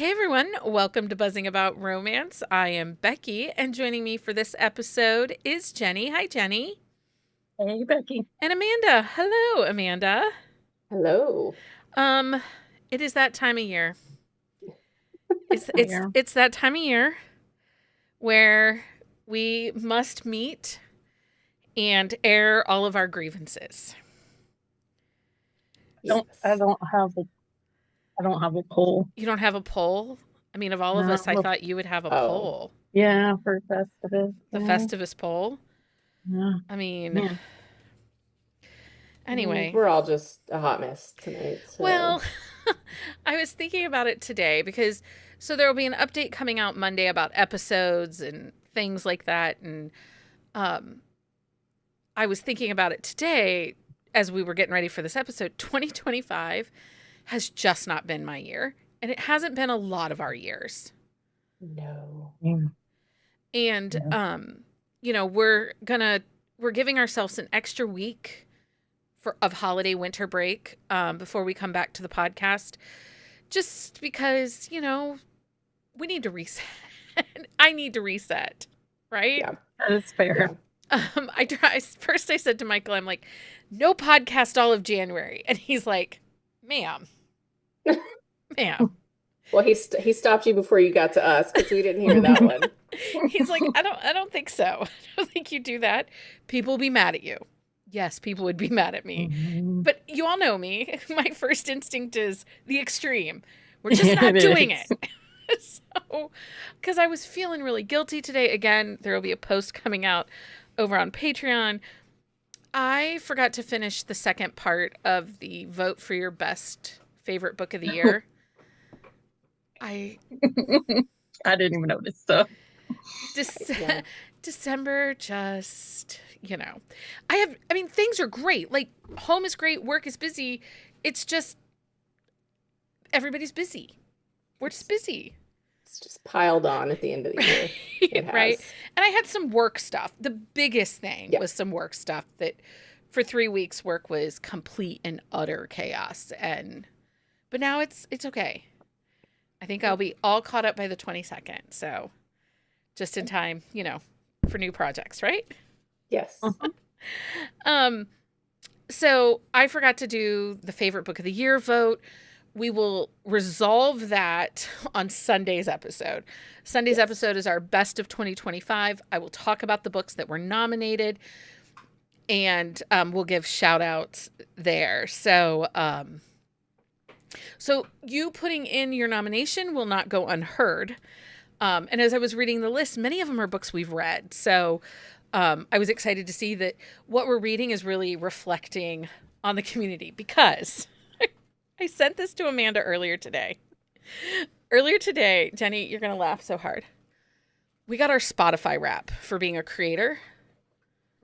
Hey everyone, welcome to Buzzing About Romance. I am Becky, and joining me for this episode is Jenny. Hi, Jenny. Hey, Becky. And Amanda. Hello, Amanda. Hello. Um, it is that time of year. It's it's Yeah. it's that time of year where we must meet and air all of our grievances. Yes. I don't have a poll. You don't have a poll? I mean, of all of No, us, I well- thought you would have a Oh. poll. Yeah, for Festivus. The yeah. Festivus poll. Yeah. I mean, Yeah. anyway. We're all just a hot mess tonight. So. Well, I was thinking about it today because there will be an update coming out Monday about episodes and things like that. And I was thinking about it today as we were getting ready for this episode. 2025 has just not been my year, and it hasn't been a lot of our years. No. Yeah. And we're giving ourselves an extra week of holiday winter break before we come back to the podcast, just because we need to reset. I need to reset, right? Yeah. That is fair. First I said to Michael, I'm like, no podcast all of January, and he's like, ma'am. Well, he stopped you before you got to us because we didn't hear that one. He's like, I don't think so. I don't think you do that. People will be mad at you. Yes, people would be mad at me. Mhm. But you all know me. My first instinct is the extreme. We're just not doing it. So, because I was feeling really guilty today. Again, there will be a post coming out over on Patreon. I forgot to finish the second part of the vote for your best favorite book of the year. I didn't even notice. So December just, things are great. Like, home is great, work is busy. It's just everybody's busy. We're just busy. It's just piled on at the end of the year. Right? And I had some work stuff. The biggest thing was some work stuff that for 3 weeks work was complete and utter chaos. But now it's okay. I think I'll be all caught up by the 22nd. So just in time, for new projects, right? Yes. So I forgot to do the favorite book of the year vote. We will resolve that on Sunday's episode. Sunday's episode is our best of 2025. I will talk about the books that were nominated, and we'll give shout outs there. So you putting in your nomination will not go unheard. And as I was reading the list, many of them are books we've read. So I was excited to see that what we're reading is really reflecting on the community, because I sent this to Amanda earlier today. Jenny, you're going to laugh so hard. We got our Spotify wrap for being a creator.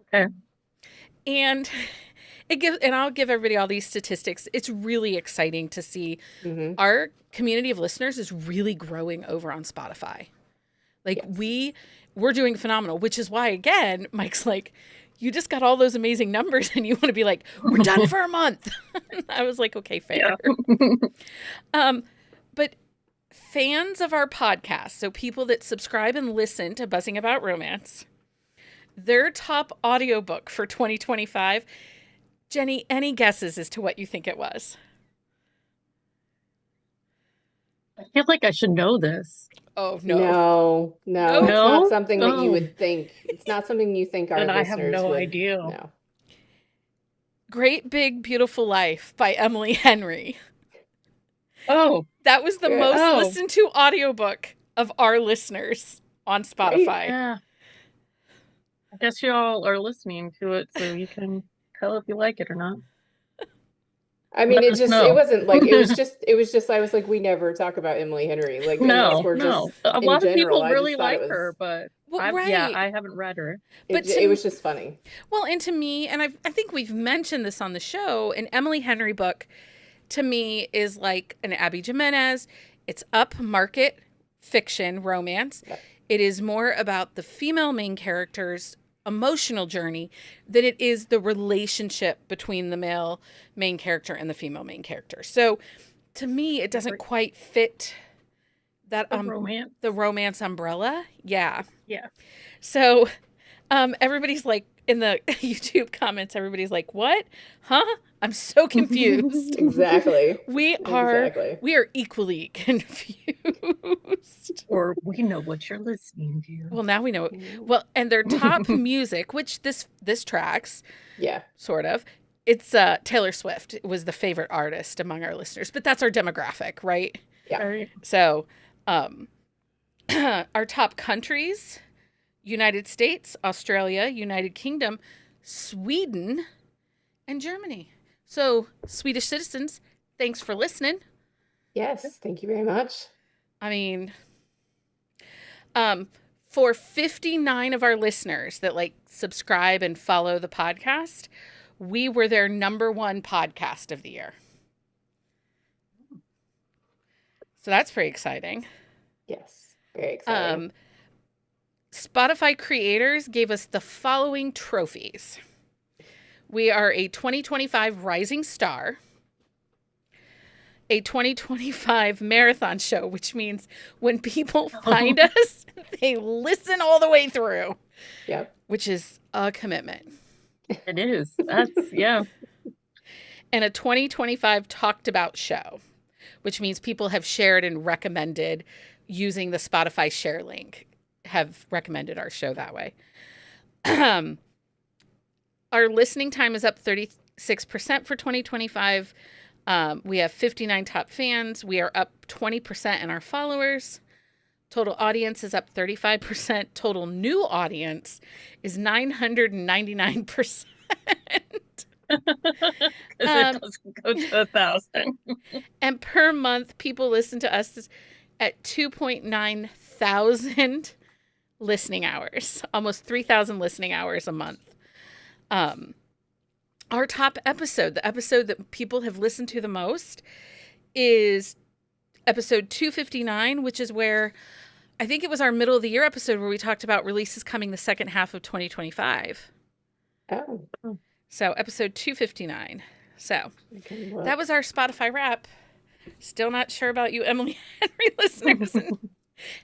Okay. And I'll give everybody all these statistics. It's really exciting to see our community of listeners is really growing over on Spotify. Like, we're doing phenomenal, which is why, again, Mike's like, you just got all those amazing numbers and you want to be like, we're done for a month. I was like, okay, fair. Yeah. But fans of our podcast, so people that subscribe and listen to Buzzing About Romance, their top audiobook for 2025, Jenny, any guesses as to what you think it was? I feel like I should know this. Oh, no. No. It's not something that you Oh. would think. It's not something you think our And I listeners have no would. idea. No. Great Big Beautiful Life by Emily Henry. Oh. That was the Good. most listened to audiobook of our listeners on Spotify. Yeah. I guess you all are listening to it, so you can tell if you like it or not. I mean, Let us know. it wasn't like, it was just, I was like, we never talk about Emily Henry. Like, unless we're just, A in lot of general, people I just really thought like it was, her, but Well, I haven't read her. it was just funny. Well, and to me, and I think we've mentioned this on the show, an Emily Henry book to me is like an Abby Jimenez. It's upmarket fiction romance. Yep. It is more about the female main character's emotional journey than it is the relationship between the male main character and the female main character. So to me, it doesn't quite fit That romance. the romance umbrella. Yeah. Yeah. So everybody's like, in the YouTube comments, everybody's like, what? Huh? I'm so confused. Exactly. We are equally confused. Or we know what you're listening to. Well, now we know. Well, and their top music, which this tracks, yeah, sort of. It's Taylor Swift was the favorite artist among our listeners, but that's our demographic, right? Yeah. Right. So, our top countries: United States, Australia, United Kingdom, Sweden, and Germany. So, Swedish citizens, thanks for listening. Yes, thank you very much. I mean, for 59 of our listeners that like subscribe and follow the podcast, we were their #1 podcast of the year. So that's pretty exciting. Yes, very exciting. Spotify creators gave us the following trophies. We are a 2025 Rising Star, a 2025 Marathon Show, which means when people find us, they listen all the way through. Yep. Which is a commitment. It is. That's, yeah. And a 2025 Talked About Show, which means people have shared and recommended using the Spotify share link, have recommended our show that way. Our listening time is up 36% for 2025. We have 59 top fans. We are up 20% in our followers. Total audience is up 35%. Total new audience is 999%. It doesn't go to 1,000. And per month, people listen to us at 2.9 thousand listening hours, almost 3,000 listening hours a month. Our top episode, the episode that people have listened to the most, is episode 259, which is where I think it was our middle of the year episode where we talked about releases coming the second half of 2025. Oh. So episode 259. So that was our Spotify wrap. Still not sure about you, Emily Henry listeners, and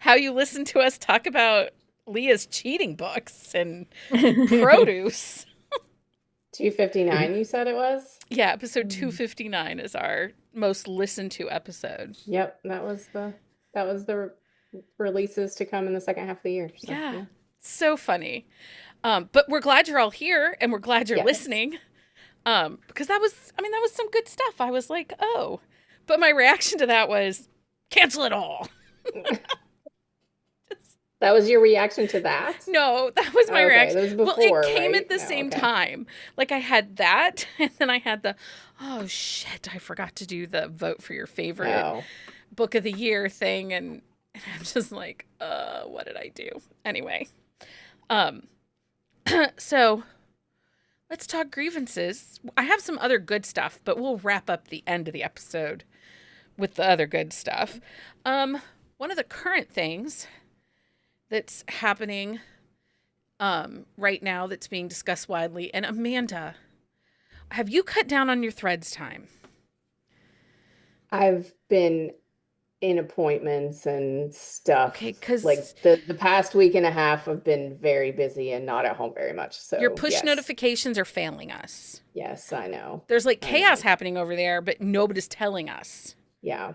how you listen to us talk about Leah's cheating books and produce. 259, you said it was? Yeah, episode 259 is our most listened to episode. Yep, that was the releases to come in the second half of the year. So, yeah, so funny. But we're glad you're all here, and we're glad you're listening. Because that was some good stuff. I was like, oh. But my reaction to that was, cancel it all. That was your reaction to that? No, that was my reaction. That was before, it came right? at the same time. Like I had that, and then I had the, oh shit, I forgot to do the vote for your favorite book of the year thing, and I'm just like, what did I do? Anyway, so let's talk grievances. I have some other good stuff, but we'll wrap up the end of the episode with the other good stuff. One of the current things that's happening right now that's being discussed widely. And Amanda, have you cut down on your Threads time? I've been in appointments and stuff. Okay, because like the past week and a half I've been very busy and not at home very much. So your push notifications are failing us. Yes, I know. There's like chaos happening over there, but nobody's telling us. Yeah,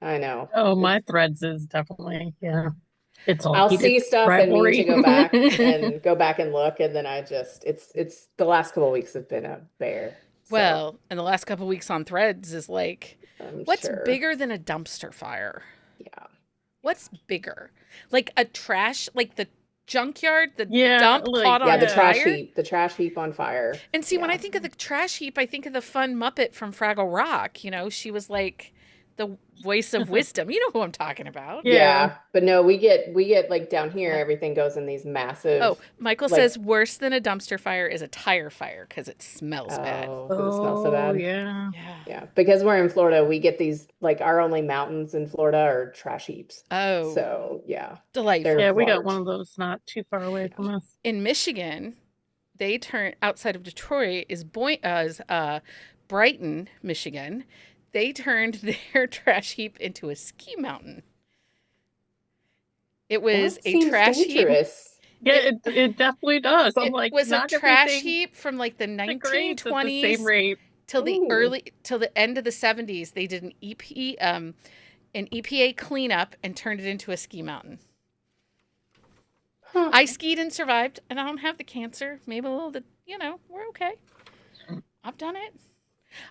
I know. Oh, my Threads is definitely, It's all I'll see stuff rivalry. and need to go back and look, and then I just it's the last couple of weeks have been a bear. So. Well, and the last couple of weeks on Threads is like, what's bigger than a dumpster fire? Yeah. What's bigger? Like a trash, like the junkyard, the dump caught on the fire? the trash heap on fire. And see, when I think of the trash heap, I think of the fun Muppet from Fraggle Rock. You know, she was like the voice of wisdom. You know who I'm talking about. Yeah. But no, we get like down here, everything goes in these massive. Oh, Michael says worse than a dumpster fire is a tire fire because it smells bad. Oh, it smells so bad. Yeah. Because we're in Florida, we get these, like, our only mountains in Florida are trash heaps. Oh. So, yeah. Delightful. Yeah, we got one of those not too far away from us. In Michigan, they turn outside of Detroit is Brighton, Michigan. They turned their trash heap into a ski mountain. It was That a seems trash heap. dangerous. Yeah, it definitely does. I'm It like, was a not trash everything heap from like the degrades at the same 1920s rate. Ooh. till the end of the 70s. They did an EPA cleanup and turned it into a ski mountain. Huh. I skied and survived, and I don't have the cancer. Maybe a little bit, we're okay. I've done it.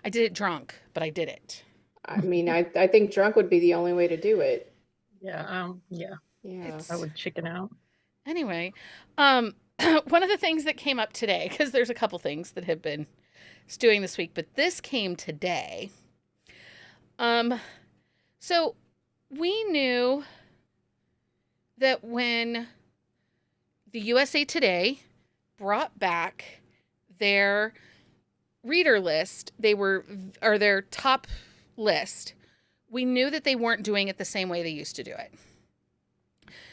I did it drunk, but I did it. I mean, I think drunk would be the only way to do it. Yeah, Yeah. I would chicken out. Anyway, one of the things that came up today, because there's a couple things that have been stewing this week, but this came today. So we knew that when the USA Today brought back their reader list, or their top list, we knew that they weren't doing it the same way they used to do it.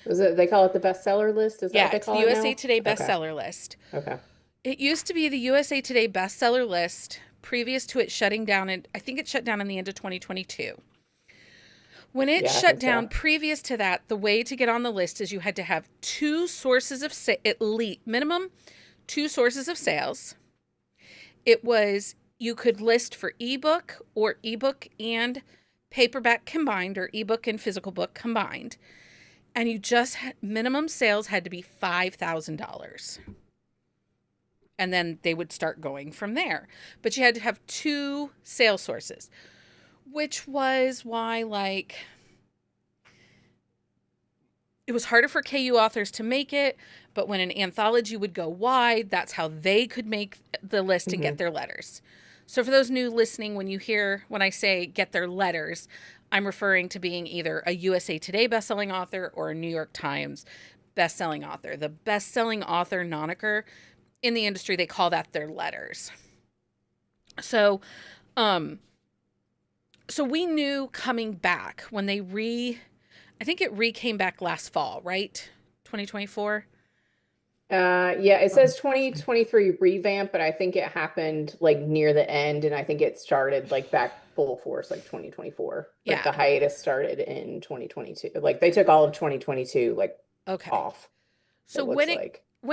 They call it the bestseller list? Is that what they It's call the it USA now? Today Okay. bestseller list. Okay. It used to be the USA Today bestseller list previous to it shutting down, and I think it shut down in the end of 2022. When it Yeah, I shut think down, so. previous to that, the way to get on the list is you had to have two sources of at least minimum two sources of sales. It was you could list for ebook or ebook and paperback combined, or ebook and physical book combined, and you just minimum sales had to be $5,000. And then they would start going from there. But you had to have two sales sources, which was why, like, it was harder for KU authors to make it. But when an anthology would go wide, that's how they could make the list and get their letters. So for those new listening, when I say get their letters, I'm referring to being either a USA Today bestselling author or a New York Times bestselling author. The bestselling author moniker in the industry, they call that their letters. So we knew coming back when I think it came back last fall, right? 2024. Yeah, it says 2023 revamp, but I think it happened like near the end, and I think it started like back full force like 2024. But Yeah. the hiatus started in 2022. Like they took all of 2022 like off. So when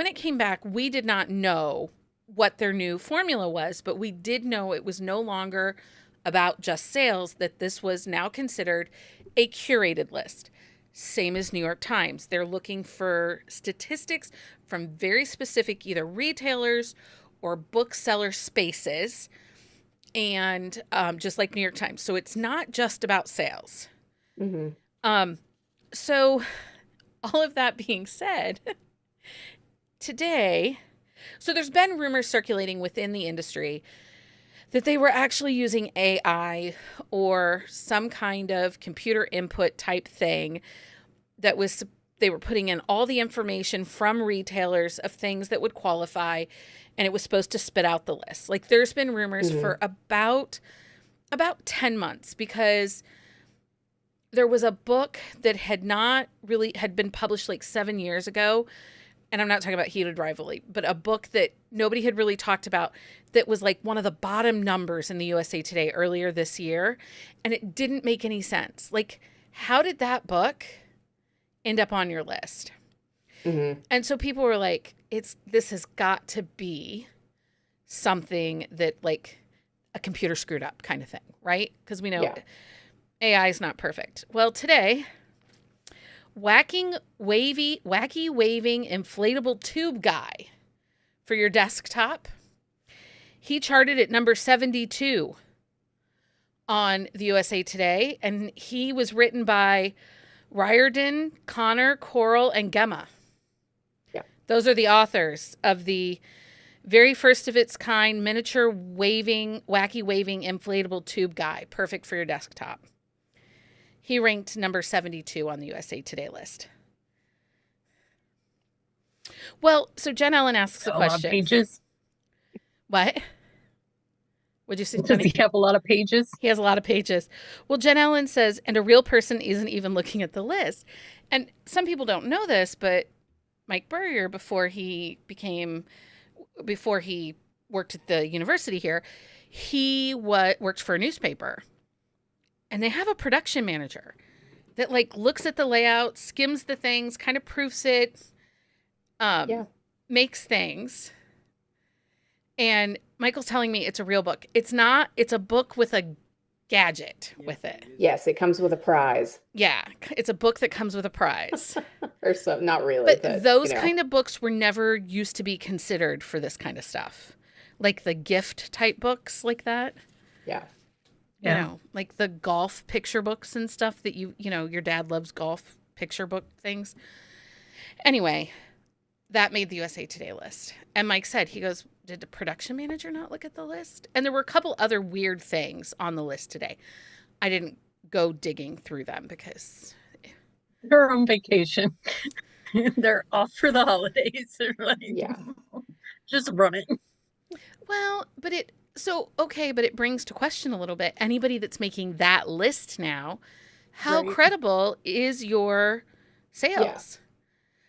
it came back, we did not know what their new formula was, but we did know it was no longer about just sales, that this was now considered a curated list. Same as New York Times. They're looking for statistics from very specific either retailers or bookseller spaces, and just like New York Times. So it's not just about sales. So all of that being said, today, so there's been rumors circulating within the industry that they were actually using AI or some kind of computer input type thing they were putting in all the information from retailers of things that would qualify, and it was supposed to spit out the list. Like there's been rumors for about 10 months, because there was a book that had been published like 7 years ago. And I'm not talking about Heated Rivalry, but a book that nobody had really talked about that was like one of the bottom numbers in the USA Today earlier this year. And it didn't make any sense. Like, how did that book end up on your list? And so people were like, this has got to be something that like a computer screwed up kind of thing, right? Because we know AI is not perfect. Well, today, wacky waving inflatable tube guy for your desktop, he charted at number 72 on the USA Today, and he was written by Riordan, Connor, Coral, and Gemma. Yeah. Those are the authors of the very first of its kind miniature wacky waving inflatable tube guy, perfect for your desktop. He ranked number 72 on the USA Today list. Well, so Jen Ellen asks a question. A lot of pages. What? What'd you say, Does Jenny? he have a lot of pages? He has a lot of pages. Well, Jen Ellen says, and a real person isn't even looking at the list. And some people don't know this, but Mike Burrier, before he worked at the university here, he worked for a newspaper. And they have a production manager that like looks at the layout, skims the things, kind of proofs it, makes things. And Michael's telling me it's a real book. It's not. It's a book with a gadget with it. Yes, it comes with a prize. Yeah, it's a book that comes with a prize. Or so, not really. But those kind of books were never used to be considered for this kind of stuff. Like the gift type books like that. Yeah. You know, like the golf picture books and stuff that you know, your dad loves golf picture book things. Anyway, that made the USA Today list. And Mike said, he goes, did the production manager not look at the list? And there were a couple other weird things on the list today. I didn't go digging through them because they're on vacation. They're off for the holidays. Like, just run it. Well, but it brings to question a little bit. Anybody that's making that list now, how credible is your sales?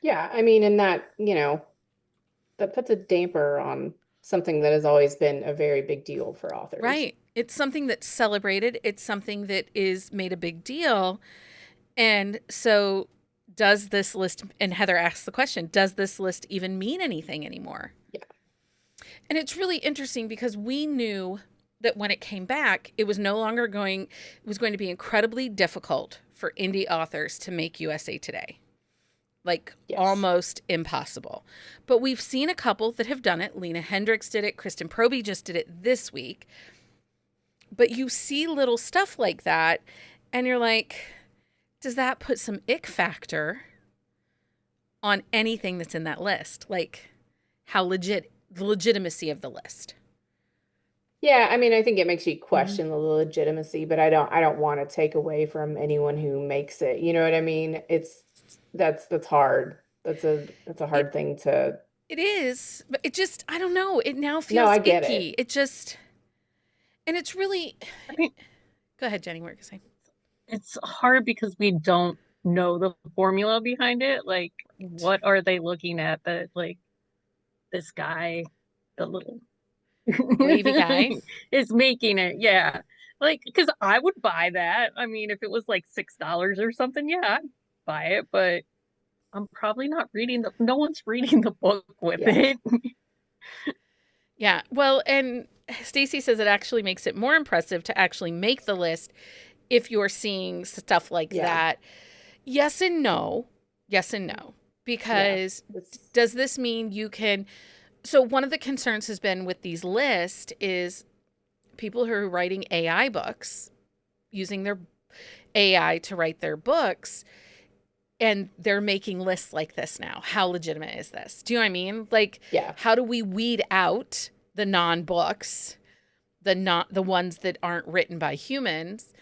Yeah, I mean, and that, you know, that puts a damper on something that has always been a very big deal for authors. Right. It's something that's celebrated. It's something that is made a big deal. And so does this list, and Heather asks the question, does this list even mean anything anymore? Yeah. And it's really interesting because we knew that when it came back, it was going to be incredibly difficult for indie authors to make USA Today. Like almost impossible. But we've seen a couple that have done it. Lena Hendricks did it. Kristen Proby just did it this week. But you see little stuff like that and you're like, does that put some ick factor on anything that's in that list? Like how the legitimacy of the list. Yeah, I mean, I think it makes you question the legitimacy, but I don't want to take away from anyone who makes it. You know what I mean? That's hard. That's a hard thing to. It is, but it just, I don't know. It now feels I get icky. It just, and it's really. I mean, go ahead, Jenny. What are you saying? It's hard because we don't know the formula behind it. Like, what are they looking at that, like, this guy, the little wavy guy, is making it? Yeah. Like, because I would buy that. I mean, if it was like $6 or something, yeah, I'd buy it. But I'm probably not reading no one's reading the book with it. Yeah. Well, and Stacy says it actually makes it more impressive to actually make the list if you're seeing stuff like that. Yes and no. Yes and no. Because does this mean you can... So one of the concerns has been with these lists is people who are writing AI books, using their AI to write their books, and they're making lists like this now. How legitimate is this? Do you know what I mean? Like, how do we weed out the non-books, the ones that aren't written by humans?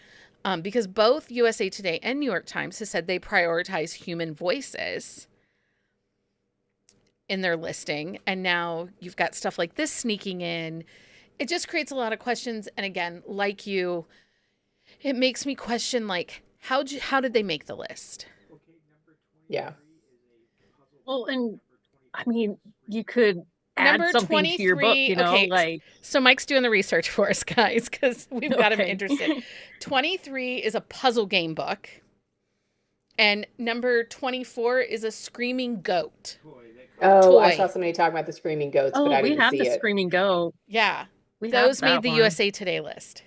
Because both USA Today and New York Times has said they prioritize human voices in their listing. And now you've got stuff like this sneaking in. It just creates a lot of questions. And again, like you, it makes me question, like, how did they make the list? Yeah. Well, and I mean, you could add something to your book, you know, like. So Mike's doing the research for us, guys, because we've got him interested. 23 is a puzzle game book. And number 24 is a screaming goat. Toy. I saw somebody talking about the screaming goats, but I didn't see it. We have the screaming goat. Yeah. Those made the USA Today list.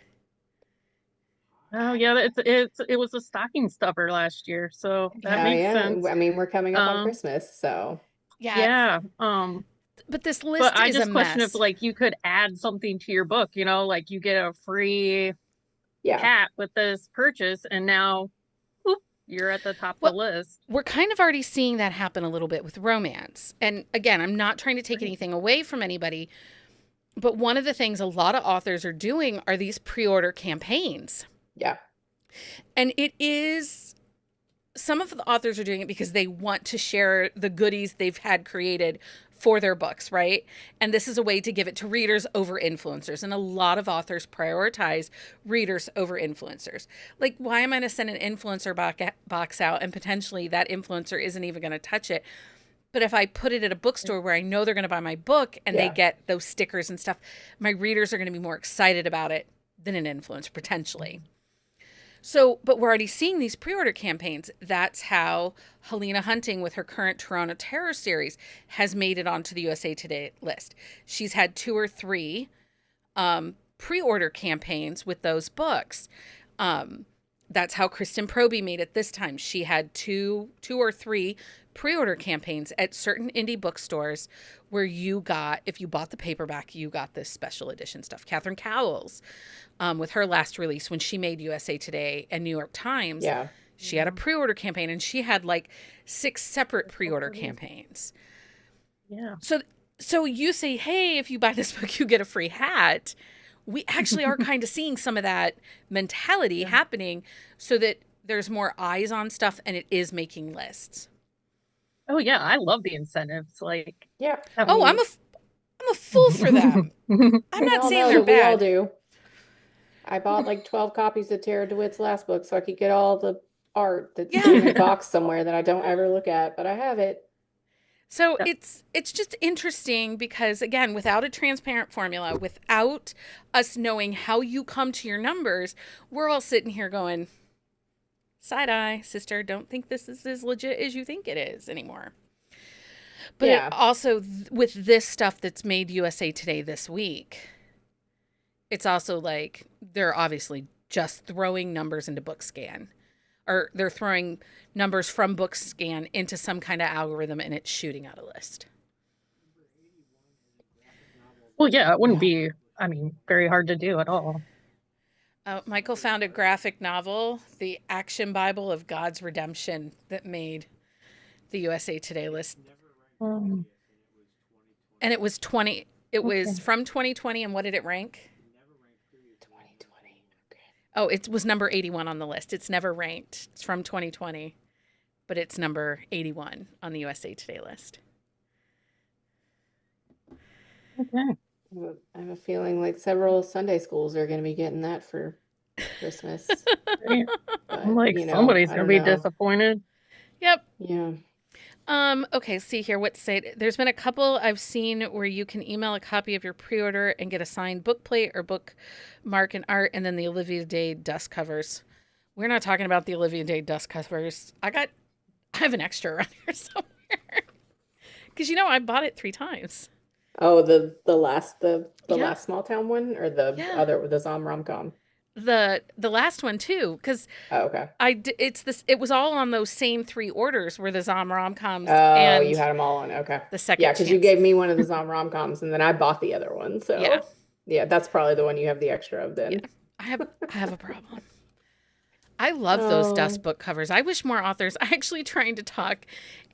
Oh yeah, it was a stocking stuffer last year, so that makes sense. I mean, we're coming up on Christmas, so yeah. But this list but I is just a question mess. if like you could add something to your book, you know, like you get a free hat with this purchase, and now you're at the top of the list. We're kind of already seeing that happen a little bit with romance. And again, I'm not trying to take anything away from anybody, but one of the things a lot of authors are doing are these pre-order campaigns. Yeah. And it is, some of the authors are doing it because they want to share the goodies they've had created for their books, right? And this is a way to give it to readers over influencers. And a lot of authors prioritize readers over influencers. Like, why am I going to send an influencer box out and potentially that influencer isn't even going to touch it? But if I put it at a bookstore where I know they're going to buy my book and they get those stickers and stuff, my readers are going to be more excited about it than an influencer, potentially. So, but we're already seeing these pre-order campaigns. That's how Helena Hunting, with her current Toronto Terror series, has made it onto the USA Today list. She's had 2 or 3 pre-order campaigns with those books. That's how Kristen Proby made it this time. She had two or 3 pre-order campaigns at certain indie bookstores where you got, if you bought the paperback, you got this special edition stuff. Catherine Cowles, with her last release when she made USA Today and New York Times, she had a pre-order campaign, and she had like 6 separate pre-order campaigns. Yeah. So you say, hey, if you buy this book, you get a free hat. We actually are kind of seeing some of that mentality happening, so that there's more eyes on stuff and it is making lists. Oh yeah, I love the incentives. Like, I'm a fool for them. I'm not saying they're bad. We all do. I bought like 12 copies of Tara DeWitt's last book so I could get all the art that's in a box somewhere that I don't ever look at, but I have it. So it's just interesting because, again, without a transparent formula, without us knowing how you come to your numbers, we're all sitting here going, side eye, sister, don't think this is as legit as you think it is anymore. But it also, with this stuff that's made USA Today this week, it's also like they're obviously just throwing numbers into BookScan. Or they're throwing numbers from BookScan into some kind of algorithm, and it's shooting out a list. Well, yeah, it wouldn't be, very hard to do at all. Michael found a graphic novel, The Action Bible of God's Redemption, that made the USA Today list. And it was 20. It was from 2020, and what did it rank? 2020. Okay. Oh, it was number 81 on the list. It's never ranked. It's from 2020, but it's number 81 on the USA Today list. Okay. I have a feeling like several Sunday schools are going to be getting that for Christmas. I'm like, somebody's going to be disappointed. Yep. Yeah. Okay, see here. There's been a couple I've seen where you can email a copy of your pre-order and get a signed book plate or bookmark and art, and then the Olivia Day dust covers. We're not talking about the Olivia Day dust covers. I have an extra around here somewhere. Because I bought it 3 times. Oh, the last small town one, or the other, the Zom rom-com? The last one too, because okay. It was all on those same 3 orders where the Zom rom-coms. And you had them all on. Okay. The second, because you gave me one of the Zom rom-coms, and then I bought the other one. So yeah, that's probably the one you have the extra of. Then I have a problem. I love those dust book covers. I wish more authors. I'm actually trying to talk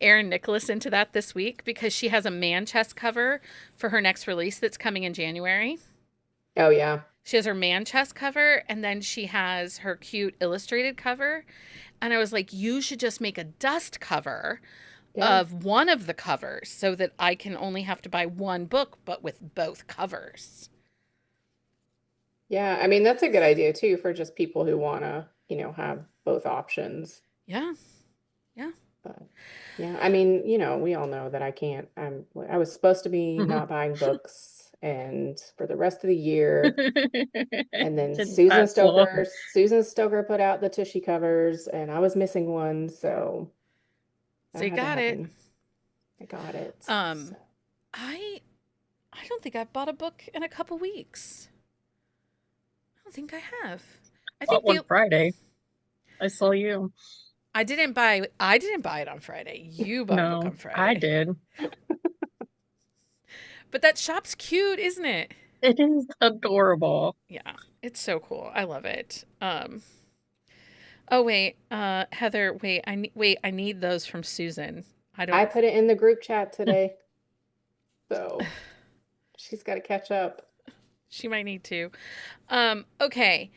Erin Nicholas into that this week, because she has a man chest cover for her next release that's coming in January. Oh yeah. She has her man chest cover, and then she has her cute illustrated cover. And I was like, you should just make a dust cover of one of the covers so that I can only have to buy one book, but with both covers. Yeah, that's a good idea too, for just people who want to, have both options. Yeah. Yeah. But yeah, we all know that I can't. I was supposed to be not buying books and for the rest of the year. And then Susan Stoker put out the Tushy covers, and I was missing one, so you got it. I got it. I don't think I've bought a book in a couple weeks. I don't think I have. I think one Friday. I saw you. I didn't buy it on Friday. You bought a book on Friday. I did. But that shop's cute, isn't it? It is adorable. Yeah, it's so cool. I love it. Oh wait, Heather, I need those from Susan. I put it in the group chat today. So she's got to catch up. She might need to. Okay.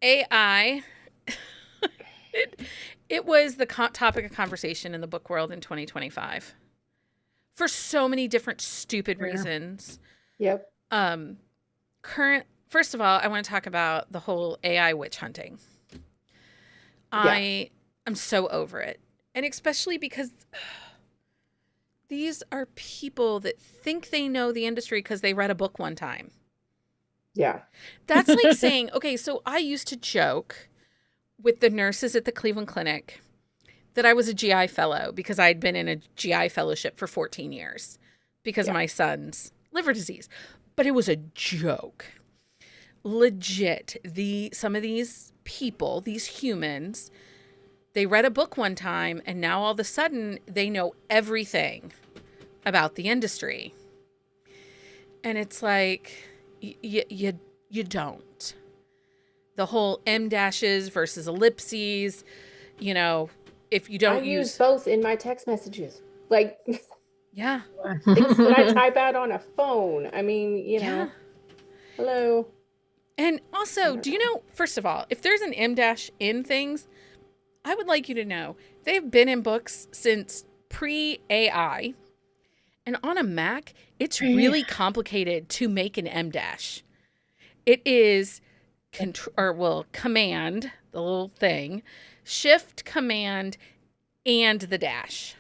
AI. It was the topic of conversation in the book world in 2025 for so many different stupid reasons. Yep. First of all, I want to talk about the whole AI witch hunting. I am so over it. And especially because these are people that think they know the industry because they read a book one time. Yeah. That's like saying, okay, so I used to joke with the nurses at the Cleveland Clinic that I was a GI fellow because I'd been in a GI fellowship for 14 years because of my son's liver disease. But it was a joke. Legit. Some of these people, these humans, they read a book one time and now all of a sudden they know everything about the industry. And it's like, you don't. The whole M dashes versus ellipses, you know, if you don't use both in my text messages. Like, yeah, things that I type out on a phone. I mean, you know, hello. And also, do you know, first of all, if there's an M dash in things, I would like you to know they've been in books since pre-AI. And on a Mac, it's really complicated to make an M dash. It is command, the little thing, shift, command, and the dash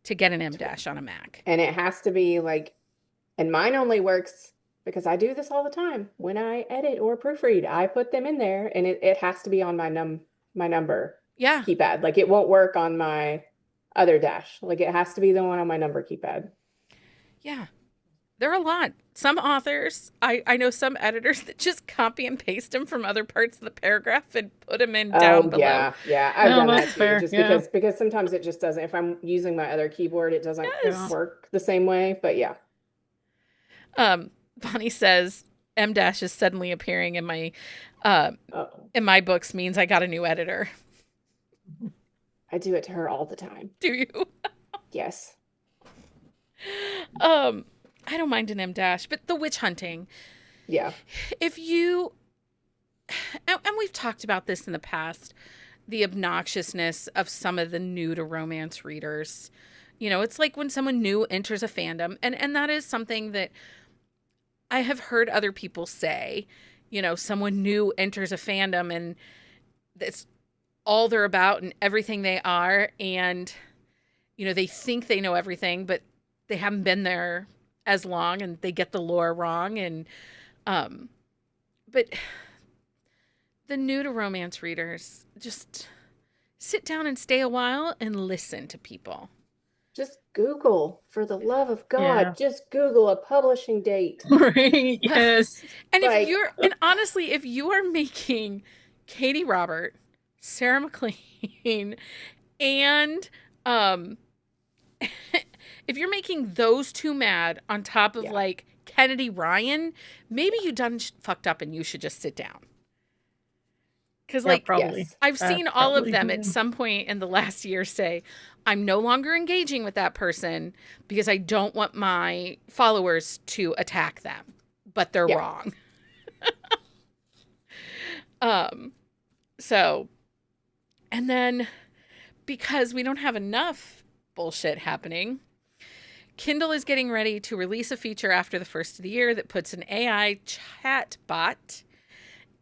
to get an M dash on a Mac. And it has to be like, and mine only works because I do this all the time. When I edit or proofread, I put them in there and it has to be on my number keypad. Like it won't work on my other dash. Like it has to be the one on my number keypad. Yeah. There are a lot. Some authors, I know some editors that just copy and paste them from other parts of the paragraph and put them in down below. Yeah. I've done that too. Just because sometimes it just doesn't. If I'm using my other keyboard, it doesn't work the same way. But yeah. Bonnie says M dash is suddenly appearing in my books means I got a new editor. I do it to her all the time. Do you? Yes. I don't mind an M dash, but the witch hunting. Yeah. If you, and we've talked about this in the past, the obnoxiousness of some of the new to romance readers. You know, it's like when someone new enters a fandom, and that is something that I have heard other people say. You know, someone new enters a fandom and that's all they're about and everything they are. And, you know, they think they know everything, but they haven't been there as long and they get the lore wrong. And, but the new to romance readers, just sit down and stay a while and listen to people. Just Google, for the love of God, just Google a publishing date. Right, yes. And and honestly, if you are making Katie Robert, Sarah McLean, and if you're making those two mad on top of like Kennedy Ryan, maybe you done fucked up and you should just sit down. Because I've seen all of them at some point in the last year say, I'm no longer engaging with that person because I don't want my followers to attack them, but they're wrong. So, and then because we don't have enough bullshit happening, Kindle is getting ready to release a feature after the first of the year that puts an AI chat bot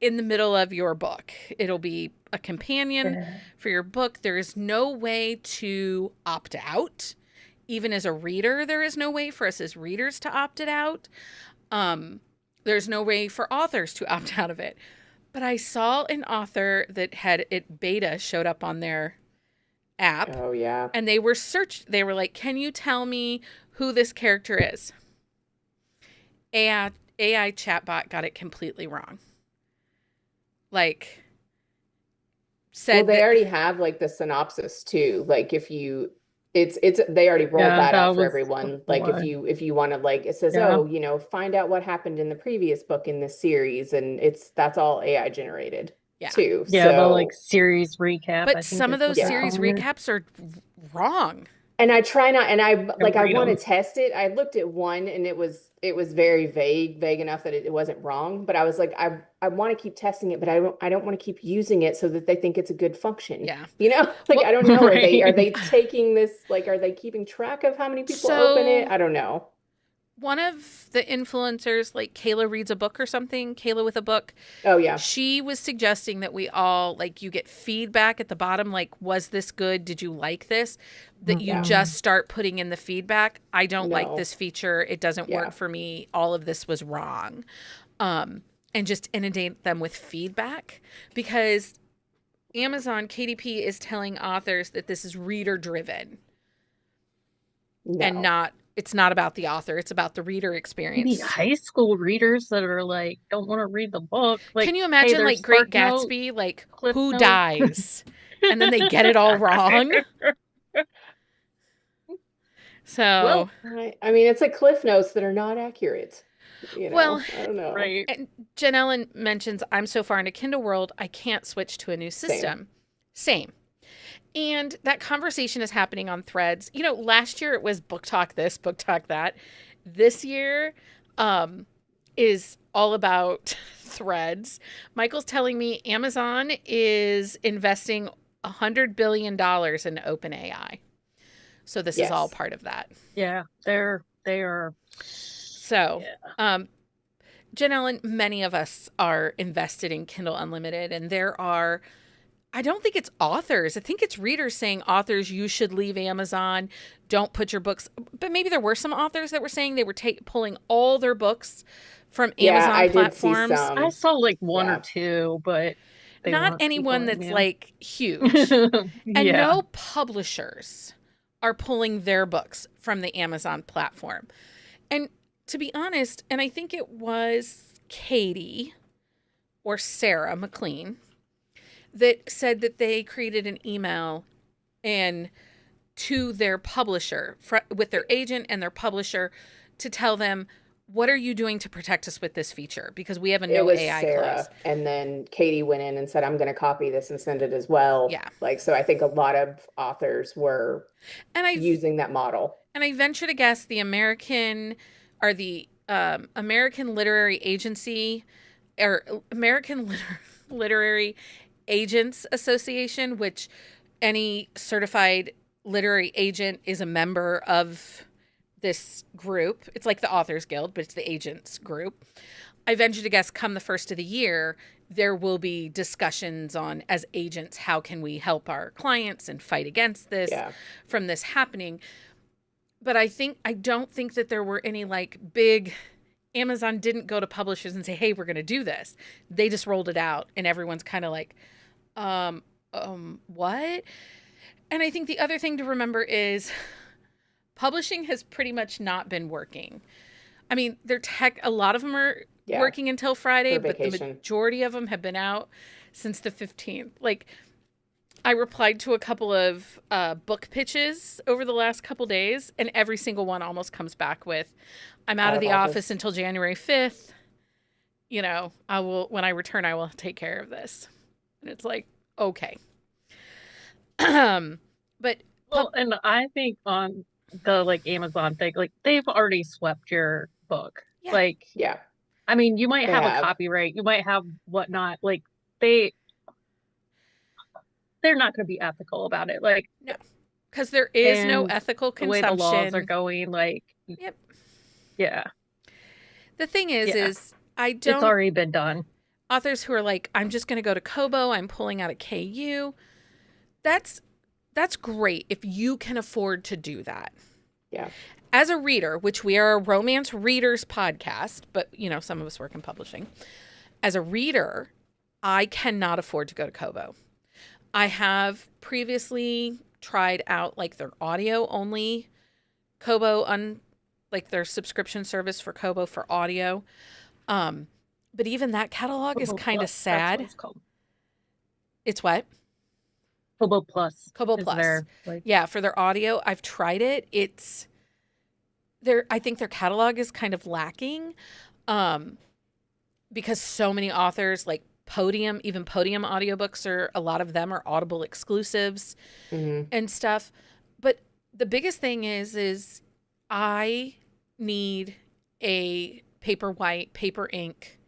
in the middle of your book. It'll be a companion for your book. There is no way to opt out. Even as a reader, there is no way for us as readers to opt it out. There's no way for authors to opt out of it. But I saw an author that had it beta showed up on their app. Oh, yeah. And they were like, can you tell me who this character is? AI chatbot got it completely wrong. Like, said they already have like the synopsis too. Like if you, they already rolled that out for everyone. Like if you want to, like, it says, you know, find out what happened in the previous book in this series, and that's all AI generated too. Yeah, the like series recap. But some of those series recaps are wrong. And I try not, and I want to test it. I looked at one and it was very vague enough that it wasn't wrong. But I was like, I want to keep testing it, but I don't want to keep using it so that they think it's a good function. Yeah. You know, like, I don't know. Are they taking this, like, are they keeping track of how many people open it? I don't know. One of the influencers, like Kayla reads a book or something, Kayla with a book. Oh, yeah. She was suggesting that we all, like, you get feedback at the bottom, like, was this good? Did you like this? That you just start putting in the feedback. I don't like this feature. It doesn't work for me. All of this was wrong. And just inundate them with feedback, because Amazon, KDP is telling authors that this is reader driven and No. it's not about the author, it's about the reader Maybe experience. high school readers that are like, don't want to read the book. Like, Can you hey, imagine there's like Great Spark Note, Gatsby, like Cliff who Note. dies and then they get it all wrong? So, Well, I mean, it's like cliff notes that are not accurate. well, I don't know. right. and Jen Ellen mentions, I'm so far into Kindle world, I can't switch to a new system. Same. And that conversation is happening on Threads. You know, last year it was book talk this, book talk that. This year is all about Threads. Michael's telling me Amazon is investing $100 billion in OpenAI. So this is all Yes. part of that. Yeah, they are. So, Jen Ellen, many of us are invested in Kindle Unlimited, and there are, I don't think it's authors. I think it's readers saying, authors, you should leave Amazon. Don't put your books. But maybe there were some authors that were saying they were pulling all their books from Yeah, Amazon I did see platforms. some. I saw like one Yeah. or two, but they Not weren't anyone people I that's knew. like huge. And Yeah. no publishers are pulling their books from the Amazon platform. And to be honest, and I think it was Katie or Sarah McLean that said that they created an email and to their publisher with their agent and their publisher to tell them, what are you doing to protect us with this feature? Because we have a It no was AI Sarah, clause. and then Katie went in and said, I'm going to copy this and send it as well. Yeah. Like, so I think a lot of authors were using that model. And I venture to guess the American Literary Agency or American Literary Agents Association, which any certified literary agent is a member of this group. It's like the Authors Guild, but it's the agents group. I venture to guess come the first of the year, there will be discussions on, as agents, how can we help our clients and fight against this from this happening. But I don't think that there were any like big, Amazon didn't go to publishers and say, hey, we're going to do this. They just rolled it out and everyone's kind of like, what? And I think the other thing to remember is publishing has pretty much not been working. I mean, a lot of them are working until Friday, but the majority of them have been out since the 15th. Like, I replied to a couple of book pitches over the last couple days, and every single one almost comes back with, I'm out of the office until January 5th. You know, when I return, I will take care of this. And it's like, okay. But and I think on the like Amazon thing, like they've already swept your book. Yeah. Like, I mean, you might have a copyright, you might have whatnot. Like they're not going to be ethical about it. Like, no, because there is no ethical consumption. The way the laws are going, like, yeah. The thing is it's already been done. Authors who are like, I'm just going to go to Kobo, I'm pulling out a KU. That's great if you can afford to do that. Yeah. As a reader, which we are a romance readers podcast, but you know, some of us work in publishing. As a reader, I cannot afford to go to Kobo. I have previously tried out like their audio only Kobo like their subscription service for Kobo for audio. But even that catalog is kind of sad. That's what it's called. It's what? Kobo Plus. Kobo Plus. Yeah, for their audio. I've tried it. I think their catalog is kind of lacking. Because so many authors like Podium audiobooks a lot of them are Audible exclusives and stuff. But the biggest thing is I need a Paperwhite, paper ink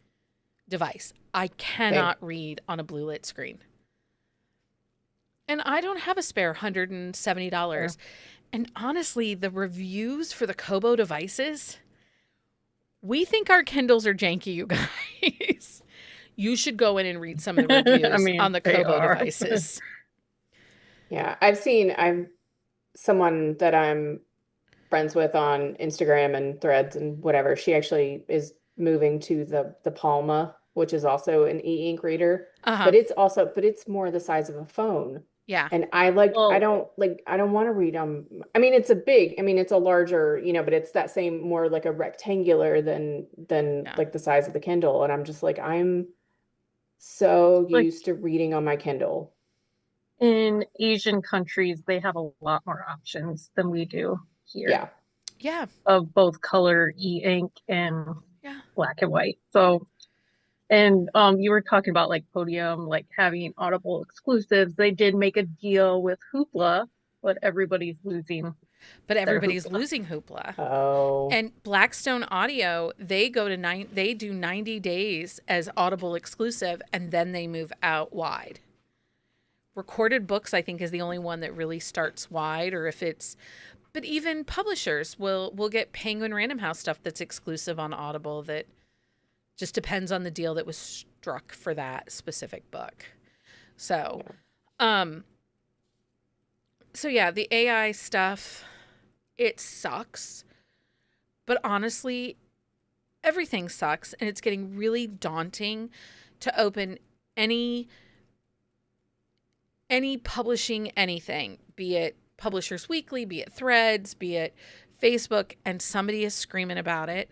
device. I cannot read on a blue lit screen. And I don't have a spare $170. Yeah. And honestly, the reviews for the Kobo devices, we think our Kindles are janky, you guys. You should go in and read some of the reviews on the Kobo devices. Yeah, I'm someone that I'm friends with on Instagram and Threads and whatever. She actually is moving to the Palma which is also an e-ink reader, Uh-huh. but it's more the size of a phone. Yeah. And I don't want to read I mean, it's a larger, but it's that same, more like a rectangular than Yeah. like the size of the Kindle. And I'm just like, I'm so Like, used to reading on my Kindle. in Asian countries, they have a lot more options than we do here. Yeah. Yeah. Of both color e-ink and Yeah. black and white. So, and you were talking about like Podium, like having Audible exclusives. They did make a deal with Hoopla, but everybody's losing. But everybody's Hoopla. losing Hoopla. Oh. And Blackstone Audio, they do 90 days as Audible exclusive, and then they move out wide. Recorded Books, I think, is the only one that really starts wide, but even publishers will get Penguin Random House stuff that's exclusive on Audible that just depends on the deal that was struck for that specific book. So, so yeah, the AI stuff, it sucks. But honestly, everything sucks, and it's getting really daunting to open any publishing anything, be it Publishers Weekly, be it Threads, be it Facebook, and somebody is screaming about it.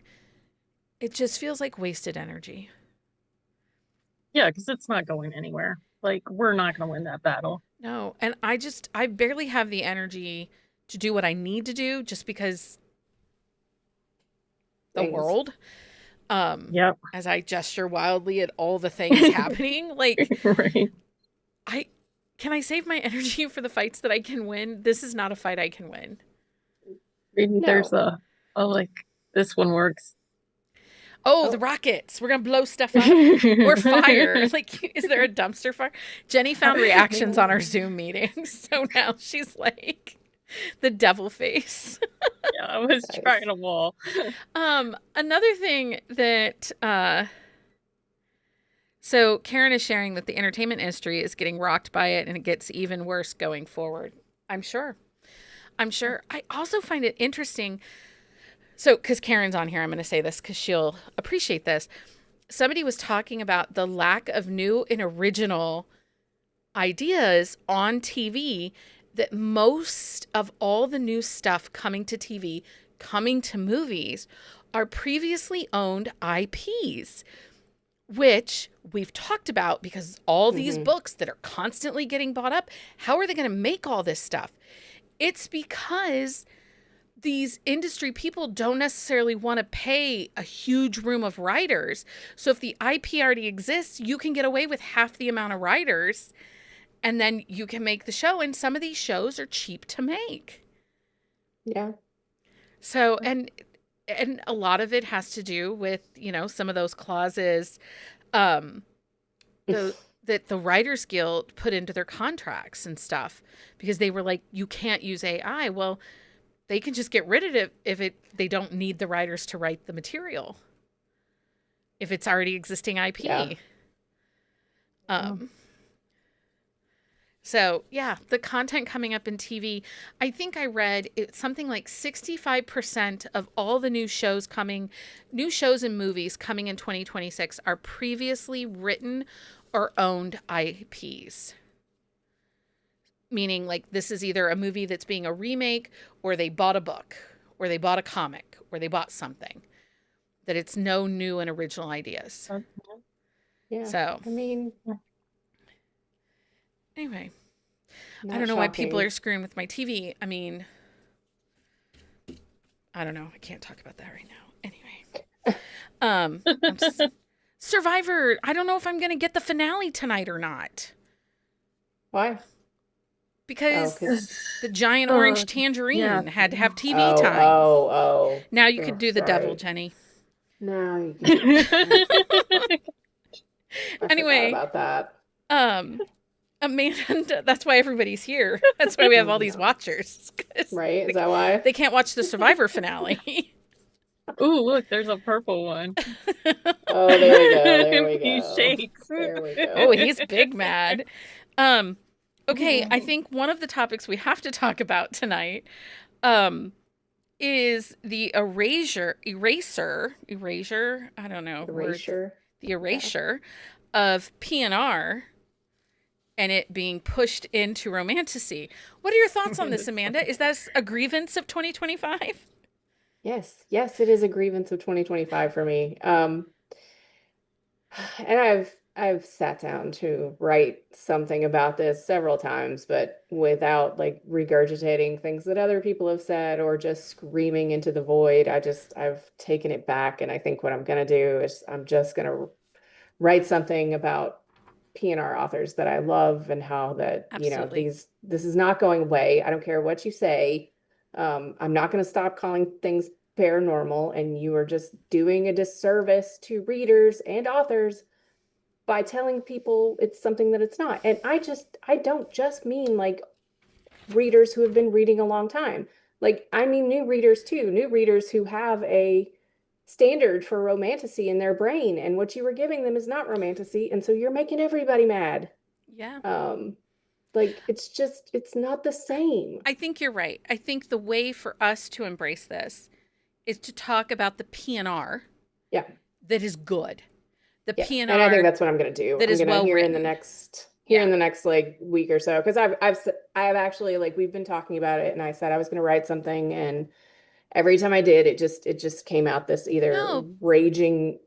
It just feels like wasted energy. Yeah, because it's not going anywhere. Like, we're not going to win that battle. No, and I barely have the energy to do what I need to do just because the world. Yep. As I gesture wildly at all the things happening, like, right. Can I save my energy for the fights that I can win? This is not a fight I can win. Maybe there's like, this one works. Oh, the rockets. We're going to blow stuff up or fire. Like, is there a dumpster fire? Jenny found reactions on our Zoom meetings. So now she's like the devil face. Yeah, I was trying a wall. Another thing that, so Karen is sharing that the entertainment industry is getting rocked by it, and it gets even worse going forward. I'm sure. I also find it interesting. So, because Karen's on here, I'm going to say this because she'll appreciate this. Somebody was talking about the lack of new and original ideas on TV, that most of all the new stuff coming to TV, coming to movies, are previously owned IPs, which we've talked about because all these books that are constantly getting bought up, how are they going to make all this stuff? It's because these industry people don't necessarily want to pay a huge room of writers. So if the IP already exists, you can get away with half the amount of writers, and then you can make the show. And some of these shows are cheap to make. Yeah. So, and a lot of it has to do with, some of those clauses that the Writers Guild put into their contracts and stuff, because they were like, you can't use AI. Well, they can just get rid of it if they don't need the writers to write the material, if it's already existing IP. Yeah. So yeah, the content coming up in TV, I think I read it's something like 65% of all the new shows and movies coming in 2026 are previously written or owned IPs. Meaning, like, this is either a movie that's being a remake, or they bought a book, or they bought a comic, or they bought something. That it's no new and original ideas. Yeah. So, I mean, anyway, not I don't know why people shocking. are screwing with my TV. I mean, I don't know. I can't talk about that right now. Anyway, Survivor. I don't know if I'm going to get the finale tonight or not. Why? Because the giant orange tangerine had to have TV time. Oh. Now you could do the sorry. devil, Jenny. Now you can. I Anyway, forgot about that. Amanda, that's why everybody's here. That's why we have all these watchers. Right? Is that why? They can't watch the Survivor finale. Ooh, look, there's a purple one. Oh, there we go. There we He go. shakes. There we go. Oh, he's big mad. Okay, I think one of the topics we have to talk about tonight is the eraser. I don't know. Erasure. the erasure of P&R and it being pushed into romantasy. What are your thoughts on this, Amanda? Is that a grievance of 2025? Yes, it is a grievance of 2025 for me. And I've sat down to write something about this several times, but without like regurgitating things that other people have said or just screaming into the void. I've taken it back, and I think what I'm gonna do is I'm just gonna write something about P&R authors that I love and how that, Absolutely. this is not going away. I don't care what you say. I'm not going to stop calling things paranormal, and you are just doing a disservice to readers and authors by telling people it's something that it's not. And I don't just mean like readers who have been reading a long time. Like, I mean new readers too, new readers who have a standard for romantasy in their brain, and what you were giving them is not romantasy, and so you're making everybody mad. Yeah. Like, it's not the same. I think you're right. I think the way for us to embrace this is to talk about the P&R Yeah. that is good. The Yeah. P&R And I think that's what I'm going to do. that I'm is going to well hear in written. the next like week or so, because I have actually, like, we've been talking about it, and I said I was going to write something, and every time I did, it just came out this either raging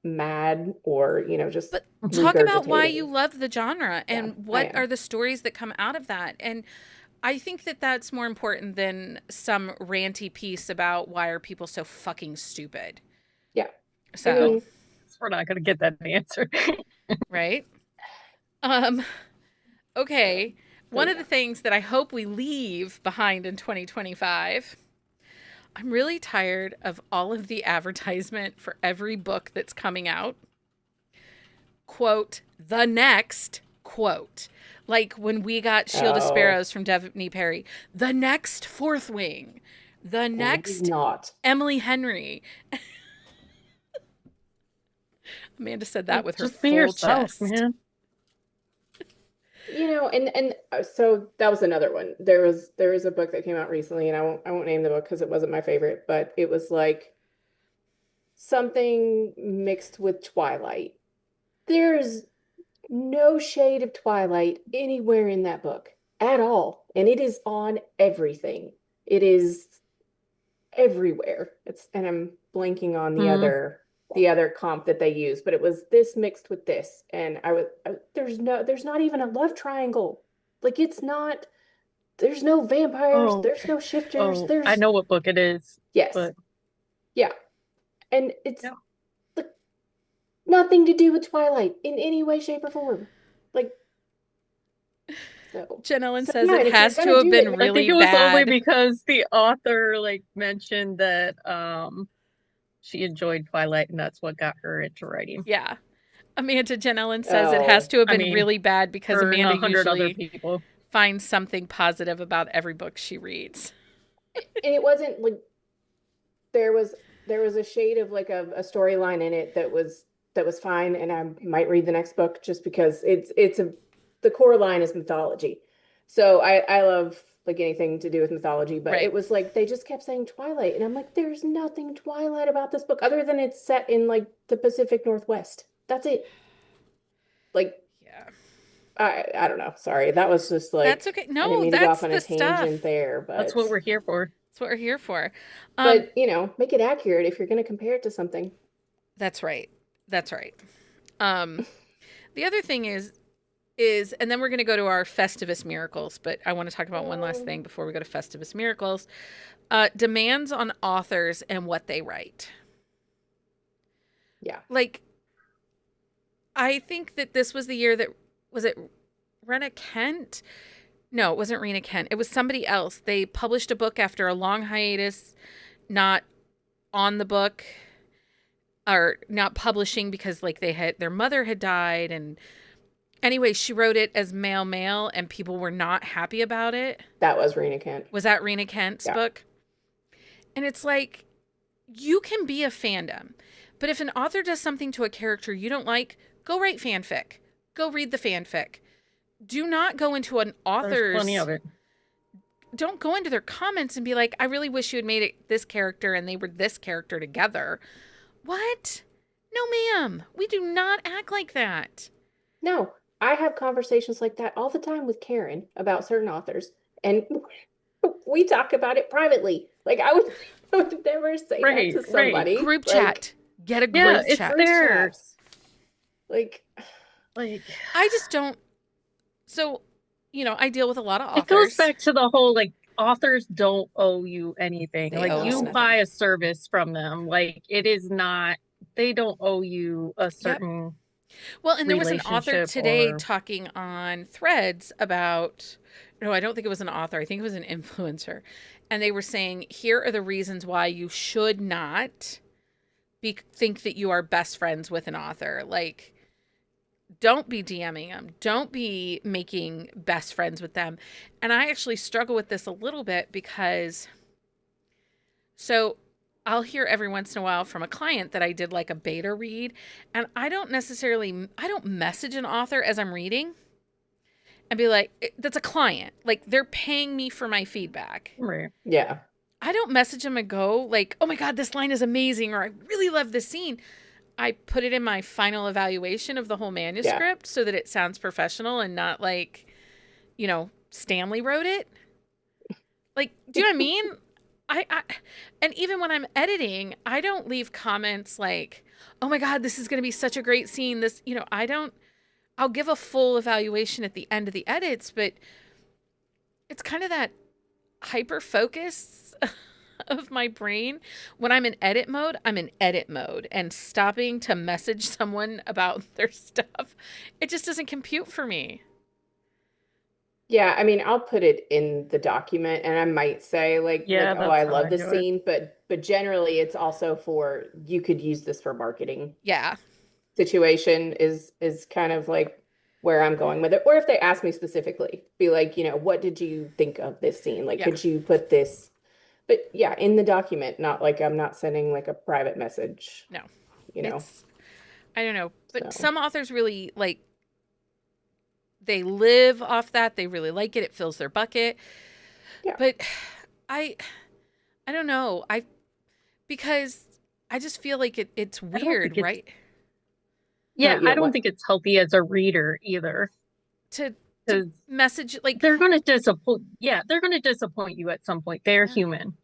mad or, just But talk about why regurgitating. you love the genre and Yeah, what are the stories that come out of that. And I think that that's more important than some ranty piece about why are people so fucking stupid. Yeah. So I mean, we're not going to get that answer. right. Okay. One of the things that I hope we leave behind in 2025, I'm really tired of all of the advertisement for every book that's coming out. Quote, the next, quote. Like when we got Shield of Sparrows from Devney Perry, the next Fourth Wing, the next not Emily Henry. Amanda said that with her Just be full yourself, chest. man. And so that was another one. There was a book that came out recently, and I won't name the book because it wasn't my favorite, but it was like something mixed with Twilight. There's no shade of Twilight anywhere in that book at all, and it is on everything. It is everywhere. And I'm blanking on the other comp that they use, but it was this mixed with this, and there's not even a love triangle. Like, it's not, there's no vampires, there's no shifters, I know what book it is. Yes. But yeah. And it's like nothing to do with Twilight in any way, shape, or form. Like, so Jen Ellen So, says yeah, it if you're has to gonna have do been it, I really think it was only bad. because the author like mentioned that she enjoyed Twilight, and that's what got her into writing. Yeah. Amanda, Jen Ellen says it has to have been really bad because her and Amanda 100 other usually people finds something positive about every book she reads. And it wasn't like there was a shade of like a storyline in it that was fine, and I might read the next book just because the core line is mythology. So I love like anything to do with mythology, but it was like they just kept saying Twilight, and I'm like, there's nothing Twilight about this book other than it's set in like the Pacific Northwest. That's it. Like, yeah. I don't know. Sorry, that was just like, that's okay. No, I didn't mean to go that's off on the a tangent there, but that's what we're here for. That's what we're here for. But make it accurate if you're going to compare it to something. That's right. That's right. The other thing is, and then we're going to go to our Festivus miracles, but I want to talk about one last thing before we go to Festivus miracles. Demands on authors and what they write. Yeah. Like, I think that this was the year that, was it Rena Kent? No, it wasn't Rena Kent. It was somebody else. They published a book after a long hiatus, not on the book, or not publishing because like their mother had died, and anyway, she wrote it as male, and people were not happy about it. That was Rena Kent. Was that Rena Kent's book? And it's like, you can be a fandom, but if an author does something to a character you don't like, go write fanfic. Go read the fanfic. Do not go into an author's... There's plenty of it. Don't go into their comments and be like, I really wish you had made it this character and they were this character together. What? No, ma'am. We do not act like that. No, I have conversations like that all the time with Karen about certain authors, and we talk about it privately. Like I would never say that Right, to right. somebody. Group Like chat. Get a Yeah, group it's chat. group chat. theirs. Like, Like, I just don't. So, I deal with a lot of it goes authors. back to the whole like authors don't owe you anything. They Like owe us you no. nothing. buy a service from them. Like it is not, they don't owe you a Yep. certain Well, and there was an author relationship today or talking on Threads about, no, I don't think it was an author. I think it was an influencer. And they were saying, here are the reasons why you should not think that you are best friends with an author. Like, don't be DMing them. Don't be making best friends with them. And I actually struggle with this a little bit because, so I'll hear every once in a while from a client that I did like a beta read, and I don't message an author as I'm reading and be like, that's a client. Like, they're paying me for my feedback. right. Yeah. I don't message them and go like, oh my God, this line is amazing, or I really love this scene. I put it in my final evaluation of the whole manuscript so that it sounds professional and not like, Stanley wrote it. Like, do you know what I mean? I and even when I'm editing, I don't leave comments like, "Oh my God, this is going to be such a great scene." I'll give a full evaluation at the end of the edits, but it's kind of that hyper focus of my brain. When I'm in edit mode, I'm in edit mode, and stopping to message someone about their stuff, it just doesn't compute for me. Yeah, I mean, I'll put it in the document and I might say Yeah, oh, that's I how love I this do it. scene, but generally it's also for you could use this for marketing Yeah. situation is kind of like where I'm going with it. Or if they ask me specifically, be like, what did you think of this scene? Like, Yeah. could you put this? But yeah, in the document, not like I'm not sending like a private message, No. you know. It's I don't know, but So some authors really like they live off that. They really like it. It fills their bucket. yeah. But I I don't know. Because I just feel like it's I don't weird, think it's, right? yeah, You I don't don't want think it's healthy as a reader either. To Because message like they're going to disappoint. Yeah, they're going to disappoint you at some point. They're yeah. human.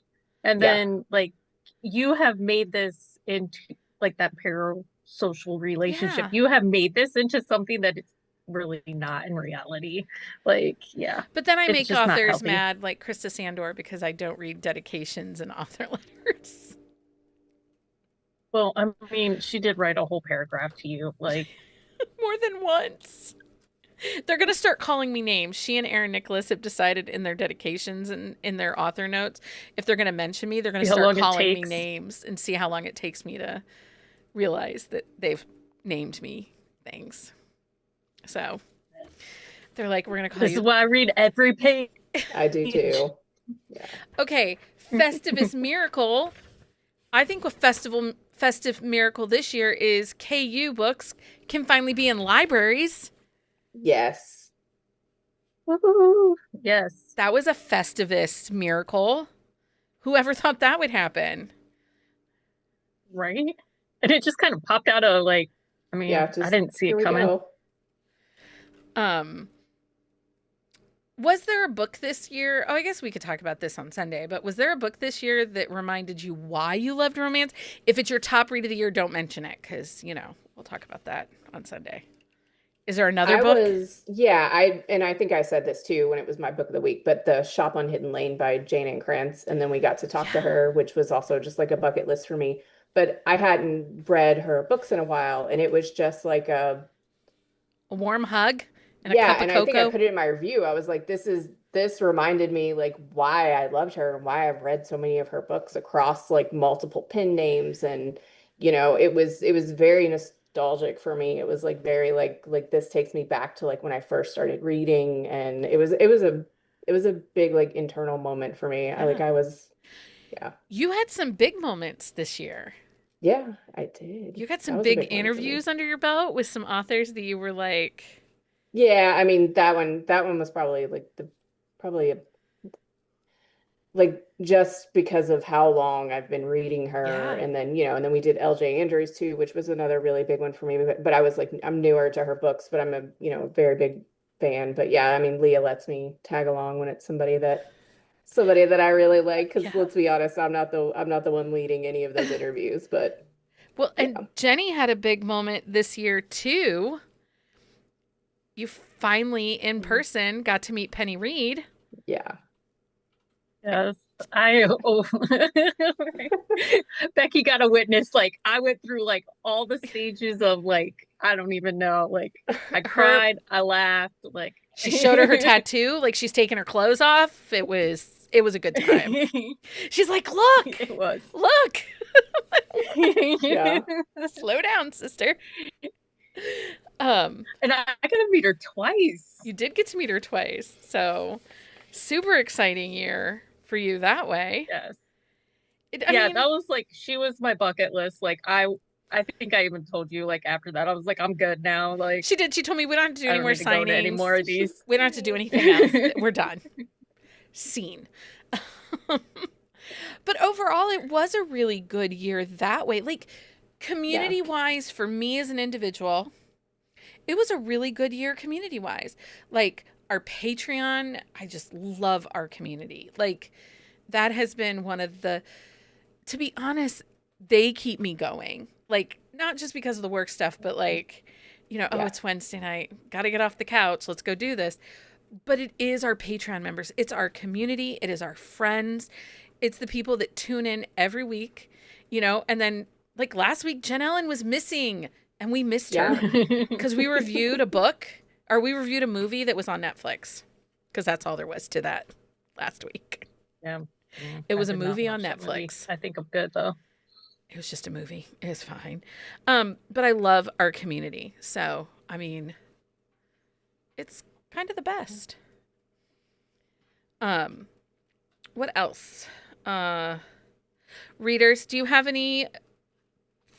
And yeah. then, like, you have made this into like that parasocial relationship. Yeah. You have made this into something that it's really not in reality. Like, yeah, But then I it's make just not authors healthy. mad like Krista Sandor because I don't read dedications and author letters. Well, I mean, she did write a whole paragraph to you. Like, More than once. They're going to start calling me names. She and Aaron Nicholas have decided in their dedications and in their author notes, if they're going to mention me, they're going see to how start long it calling me takes. names and see how long it takes me to realize that they've named me things. So they're like, we're going to call This is you. why I read every page. I do too. Yeah. Okay, Festivus Miracle. I think a festive miracle this year is KU books can finally be in libraries. Yes. Woo-hoo. Yes. That was a Festivus miracle. Whoever thought that would happen? Right? And it just kind of popped out of like, I mean, Yeah, I just didn't see here it we coming. go. Was there a book this year? Oh, I guess we could talk about this on Sunday, but was there a book this year that reminded you why you loved romance? If it's your top read of the year, don't mention it because, we'll talk about that on Sunday. Is there another book? I think I said this too when it was my book of the week, but the Shop on Hidden Lane by Jane Ann Krantz, and then we got to talk to her, which was also just like a bucket list for me. But I hadn't read her books in a while, and it was just like A warm hug and a yeah, cup of and I think I cocoa. put it in my review. I was like, this reminded me like why I loved her and why I've read so many of her books across like multiple pen names, and it was very nostalgic for me. It was like very like this takes me back to like when I first started reading, and it was a big like internal moment for me. Yeah. You had some big moments this year. Yeah, I did. You got That some was a big big one for me. interviews under your belt with some authors that you were like, Yeah, I mean that one was probably like probably like just because of how long I've been reading her. Yeah. And then, and then we did LJ Andrews too, which was another really big one for me. But I was like, I'm newer to her books, but I'm a very big fan. But yeah, I mean, Leah lets me tag along when it's somebody that I really like, because Yeah. let's be honest, I'm not the one leading any of those interviews, but Well, yeah. and Jenny had a big moment this year too. You finally in person got to meet Penny Reed. Yeah. Yes, Becky got a witness. Like, I went through like all the stages of like, I don't even know. Like, I Her cried, I laughed, like she showed her tattoo, like she's taking her clothes off. It was a good time. She's like, "Look. it was. Look. Yeah. Slow down, sister." And I got to meet her twice. You did get to meet her twice. So, super exciting year for you that way. Yes. I mean, that was like, she was my bucket list. Like, I think I even told you, like, after that, I was like, I'm good now. Like, she did. She told me we don't have to do I any don't more need to go to any signings. more of these. We don't have to do anything else. We're done. Scene. But overall, it was a really good year that way. Like, community wise, for me as an individual, it was a really good year community wise. Like, our Patreon, I just love our community. Like, that has been one of the, to be honest, they keep me going. Like, not just because of the work stuff, but like, oh, it's Wednesday night. Got to get off the couch. Let's go do this. But it is our Patreon members. It's our community. It is our friends. It's the people that tune in every week, and then like last week, Jen Ellen was missing and we missed her because we reviewed a movie that was on Netflix, because that's all there was to that last week. Yeah. It was a movie on Netflix. I think I'm good though. It was just a movie. It was fine. But I love our community. So, I mean, it's kind of the best. What else? Readers, do you have any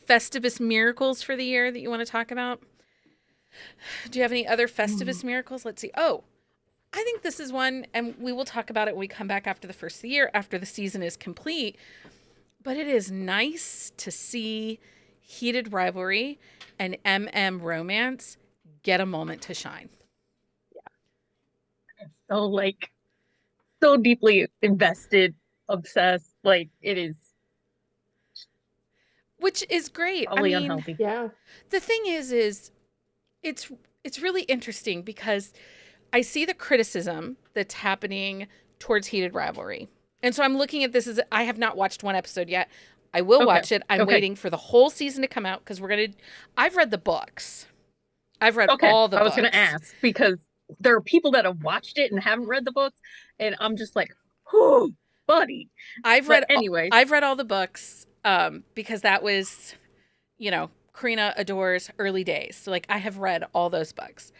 Festivus miracles for the year that you want to talk about? Do you have any other Festivus miracles? Let's see. Oh, I think this is one, and we will talk about it when we come back after the first of the year, after the season is complete. But it is nice to see Heated Rivalry and romance get a moment to shine. So deeply invested, obsessed. Like, it is. Which is great. Probably unhealthy. Yeah. The thing is it's really interesting because I see the criticism that's happening towards Heated Rivalry. And so I'm looking at this as, I have not watched one episode yet. I will watch it. I'm waiting for the whole season to come out because I've read the books. I've read all the books. I was going to ask because there are people that have watched it and haven't read the books. And I'm just like, oh, buddy. I've read all the books because that was, Karina Ador's early days. So like I have read all those books.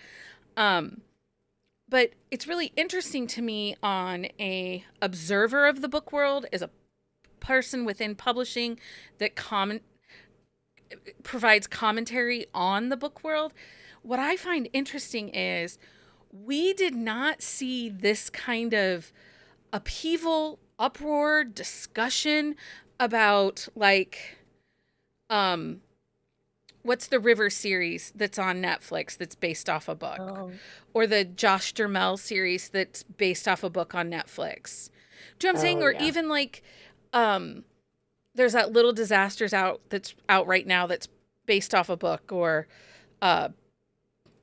But it's really interesting to me on a observer of the book world, as a person within publishing that provides commentary on the book world. What I find interesting is we did not see this kind of upheaval, uproar, discussion about like, what's the River series that's on Netflix that's based off a book? Oh. Or the Josh Duhamel series that's based off a book on Netflix. Do you know what I'm saying? Or even like, there's that Little Disasters that's out right now that's based off a book. Or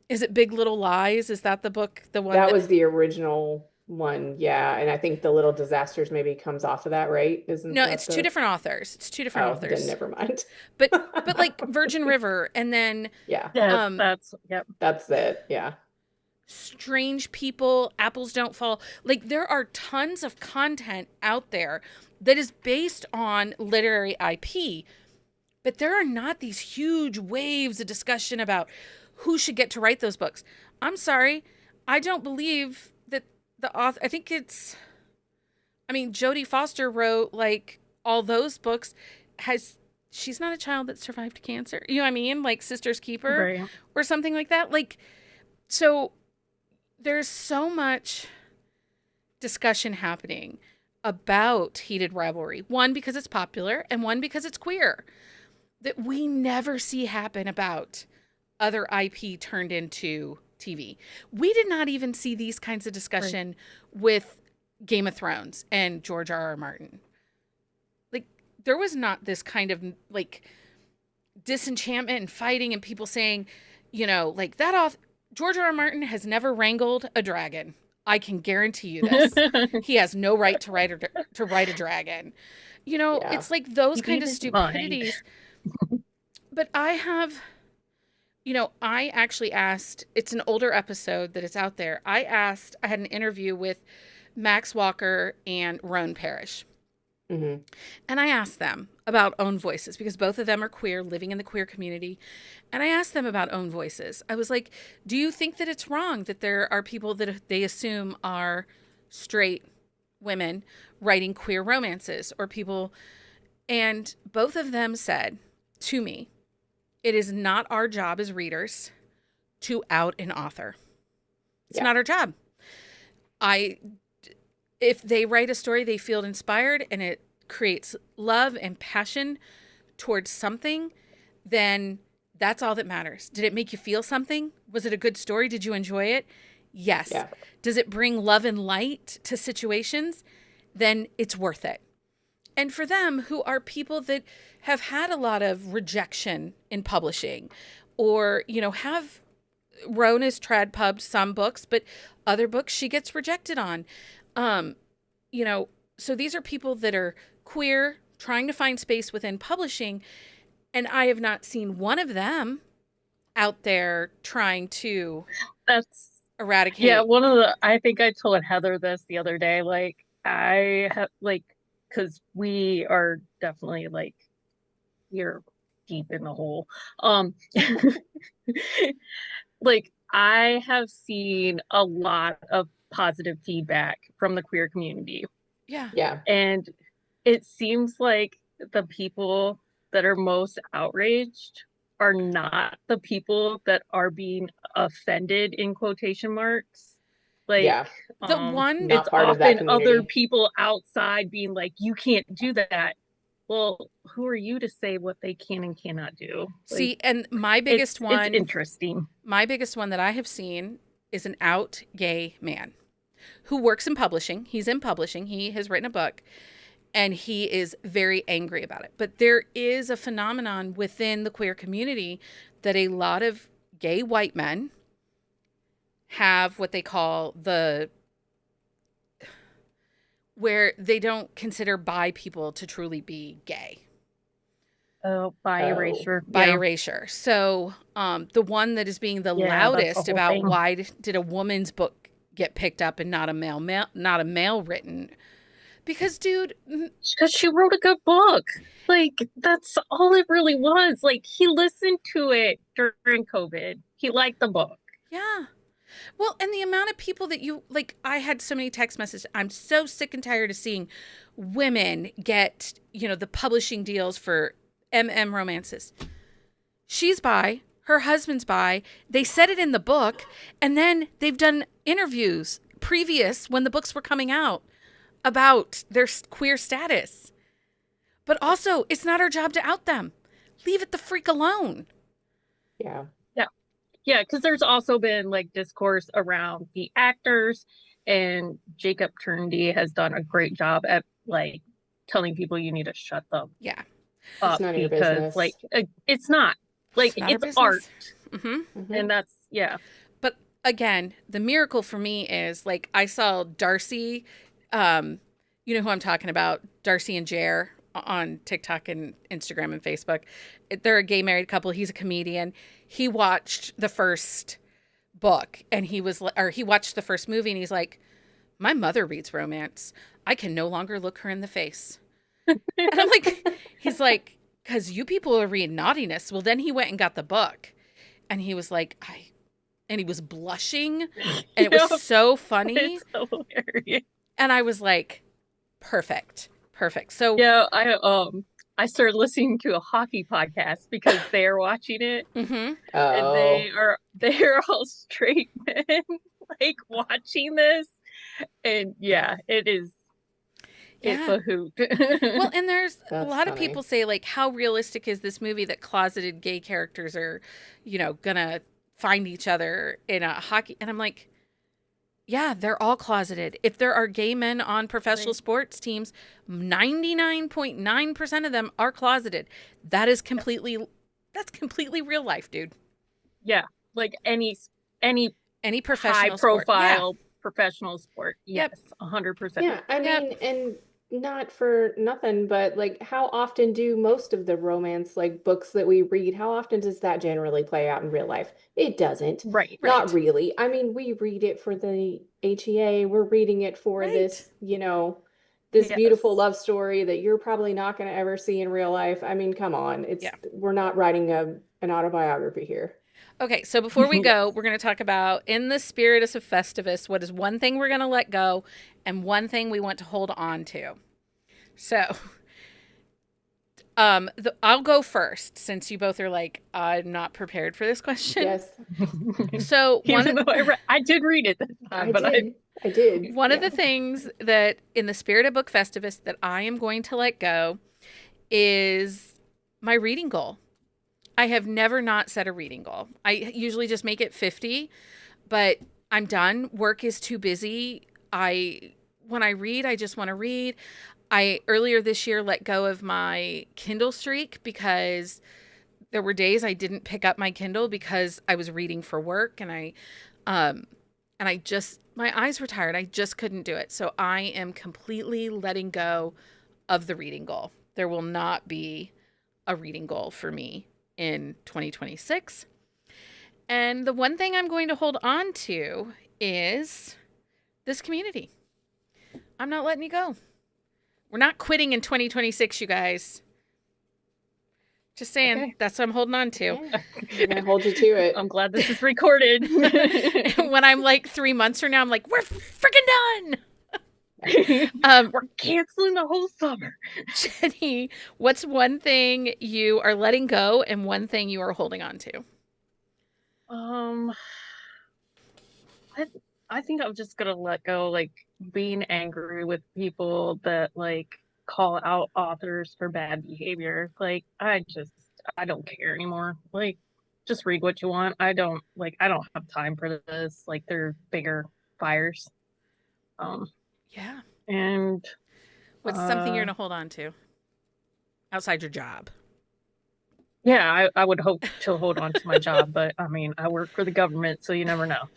is it Big Little Lies? Is that the book? The one that was the original one, yeah. And I think the Little Disasters maybe comes off of that, right? No, it's two different authors. It's two different authors. Then never mind. But like Virgin River, and then that's it. Yeah. Strange People, Apples Don't Fall. Like, there are tons of content out there that is based on literary IP, but there are not these huge waves of discussion about who should get to write those books. I'm sorry, I don't believe that the author. I think Jodie Foster wrote like all those books. She's not a child that survived cancer. You know what I mean? Like Sister's Keeper or something like that. Like, so there's so much discussion happening about heated rivalry. One, because it's popular, and one, because it's queer. That we never see happen about other IP turned into TV. We did not even see these kinds of discussion with Game of Thrones and George R.R. Martin. Like, there was not this kind of, like, disenchantment and fighting and people saying, you know, like, George R.R. Martin has never wrangled a dragon. I can guarantee you this. He has no right to write a dragon. You know, it's like those kind of stupidities. But I have, you know, I actually asked, it's an older episode that is out there. I had an interview with Max Walker and Roan Parrish. Mm-hmm. And I asked them about own voices because both of them are queer, living in the queer community. And I asked them about own voices. I was like, do you think that it's wrong that there are people that they assume are straight women writing queer romances or people? And both of them said to me, it is not our job as readers to out an author. It's not our job. If they write a story they feel inspired and it creates love and passion towards something, then that's all that matters. Did it make you feel something? Was it a good story? Did you enjoy it? Yes. Yeah. Does it bring love and light to situations? Then it's worth it. And for them, who are people that have had a lot of rejection in publishing or, you know, Roan has trad pubbed some books, but other books she gets rejected on. You know, so these are people that are queer, trying to find space within publishing, and I have not seen one of them out there trying to eradicate. Yeah, I think I told Heather this the other day, like, I have, like, because we are definitely, like, we're deep in the hole. Like, I have seen a lot of positive feedback from the queer community. Yeah. Yeah. And it seems like the people that are most outraged are not the people that are being offended in quotation marks. Like, it's often other people outside being like, you can't do that. Well, who are you to say what they can and cannot do? See, and my biggest one... It's interesting. My biggest one that I have seen is an out gay man who works in publishing. He's in publishing. He has written a book, and he is very angry about it. But there is a phenomenon within the queer community that a lot of gay white men have what they call where they don't consider bi people to truly be gay. Oh, bi erasure. Bi erasure. So the one that is being the loudest about why did a woman's book get picked up and not a male written? Because, dude, because she wrote a good book. Like, that's all it really was. Like, he listened to it during COVID. He liked the book. Yeah. Well, and the amount of people that I had so many text messages. I'm so sick and tired of seeing women get, the publishing deals for romances. She's bi, her husband's bi. They said it in the book, and then they've done interviews previous when the books were coming out about their queer status. But also, it's not our job to out them. Leave it the freak alone. Yeah. Yeah, because there's also been like discourse around the actors, and Jacob Turndy has done a great job at like telling people you need to shut them. Yeah. It's none of your business. Like it's not like it's art. Mm-hmm. Mm-hmm. And that's But again, the miracle for me is like I saw Darcy, you know who I'm talking about, Darcy and Jer on TikTok and Instagram and Facebook. They're a gay married couple. He's a comedian. He watched the first book and he watched the first movie and he's like, my mother reads romance. I can no longer look her in the face. And I'm like, he's like, because you people are reading naughtiness. Well, then he went and got the book and he was like, and he was blushing and it was so funny. It's hilarious. And I was like, perfect. So yeah, I started listening to a hockey podcast because they're watching it. Mm-hmm. And they're all straight men like watching this. And yeah, it is. It's Yeah. a hoot. Well, and there's a That's lot of funny. people say, like, how realistic is this movie that closeted gay characters are, gonna find each other in a hockey? And I'm like, yeah, they're all closeted. If there are gay men on professional Right. sports teams, 99.9% of them are closeted. That's completely real life, dude. Yeah, like any Any high professional sport. Yeah. profile professional sport. Yep. Yes, 100%. Yeah, I Yep. mean, and not for nothing, but like how often do most of the romance like books that we read, how often does that generally play out in real life? It doesn't. Right. Not Right. really. I mean, we read it for the HEA, we're reading it for Right. this, this beautiful Yes. love story that you're probably not going to ever see in real life. I mean, come on. Yeah. We're not writing an autobiography here. Okay, so before we go, Yes. we're going to talk about, in the spirit of Festivus, what is one thing we're going to let go and one thing we want to hold on to. So, I'll go first since you both are like, I'm not prepared for this question. Yes, So Even though I did read it this time, I but did. I did. one of Yeah. the things that, in the spirit of Book Festivus, that I am going to let go is my reading goal. I have never not set a reading goal. I usually just make it 50, but I'm done. Work is too busy. When I read, I just want to read. I earlier this year let go of my Kindle streak because there were days I didn't pick up my Kindle because I was reading for work, and I just, my eyes were tired. I just couldn't do it. So I am completely letting go of the reading goal. There will not be a reading goal for me in 2026. And the one thing I'm going to hold on to is this community. I'm not letting you go. We're not quitting in 2026, you guys. Just saying, Okay. that's what I'm holding on to. Yeah, I'm gonna hold you to it. I'm glad this is recorded. When I'm like 3 months from now, I'm like, we're freaking done. We're canceling the whole summer. Jenny, what's one thing you are letting go and one thing you are holding on to? I think I'm just gonna let go, like being angry with people that like call out authors for bad behavior. Like I don't care anymore. Like just read what you want. I don't have time for this. Like they're bigger fires. Yeah. And What's something you're going to hold on to outside your job? yeah, I would hope to hold on to my job, but I mean, I work for the government, so you never know.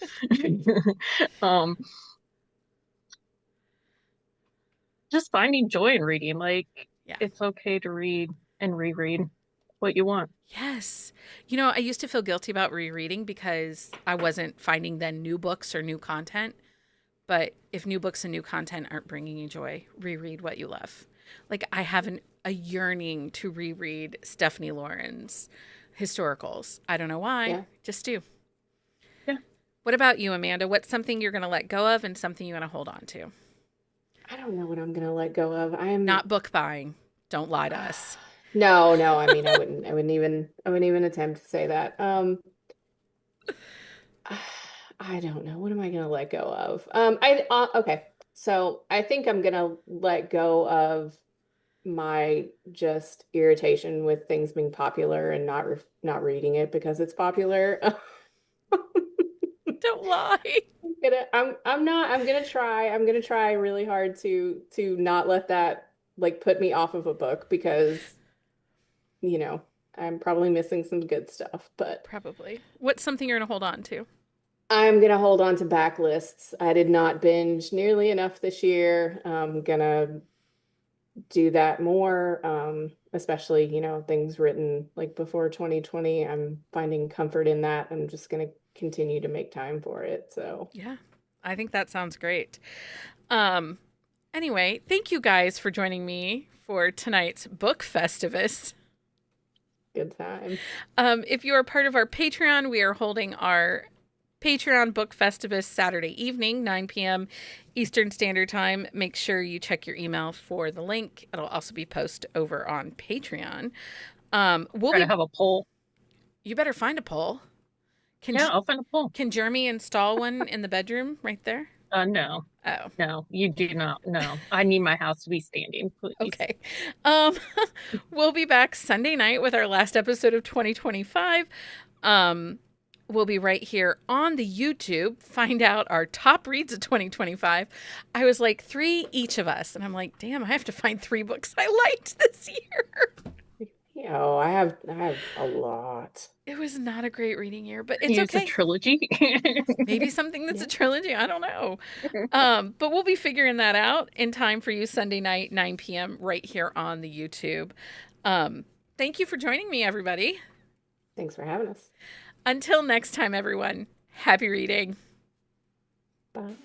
Just finding joy in reading. Like, Yeah. it's okay to read and reread what you want. Yes. I used to feel guilty about rereading because I wasn't finding then new books or new content. But if new books and new content aren't bringing you joy, reread what you love. Like I have a yearning to reread Stephanie Lauren's historicals. I don't know why. Yeah. Just do. Yeah. What about you, Amanda? What's something you're going to let go of and something you want to hold on to? I don't know what I'm gonna let go of. Not book buying. Don't lie to us. No, no, I mean I wouldn't even attempt to say that. I don't know. What am I gonna let go of? Okay. So I think I'm gonna let go of my just irritation with things being popular and not reading it because it's popular. Don't lie. I'm gonna try really hard to not let that like put me off of a book because I'm probably missing some good stuff, but Probably. What's something you're going to hold on to? I'm gonna hold on to backlists. I did not binge nearly enough this year. I'm gonna do that more, especially, things written like before 2020. I'm finding comfort in that. I'm just gonna continue to make time for it. So Yeah, I think that sounds great. Anyway, thank you guys for joining me for tonight's Book Festivus. good time. If you are part of our Patreon, we are holding our Patreon Book Festivus Saturday evening, 9 p.m. Eastern Standard Time. Make sure you check your email for the link. It'll also be posted over on Patreon. Try to have a poll. You better find a poll. Yeah, I'll find a poll. Can Jeremy install one in the bedroom right there? No. Oh, No, you do not. No, I need my house to be standing, please. okay. Um, we'll be back Sunday night with our last episode of 2025. We'll be right here on the YouTube. Find out our top reads of 2025. I was like 3 each of us, and I'm like, damn, I have to find 3 books I liked this year. You know, I have a lot. It was not a great reading year, but it's Use a okay. trilogy. Maybe something that's Yeah. a trilogy. I don't know. But we'll be figuring that out in time for you Sunday night, 9 p.m. right here on the YouTube. Thank you for joining me, everybody. Thanks for having us. Until next time, everyone, happy reading. Bye.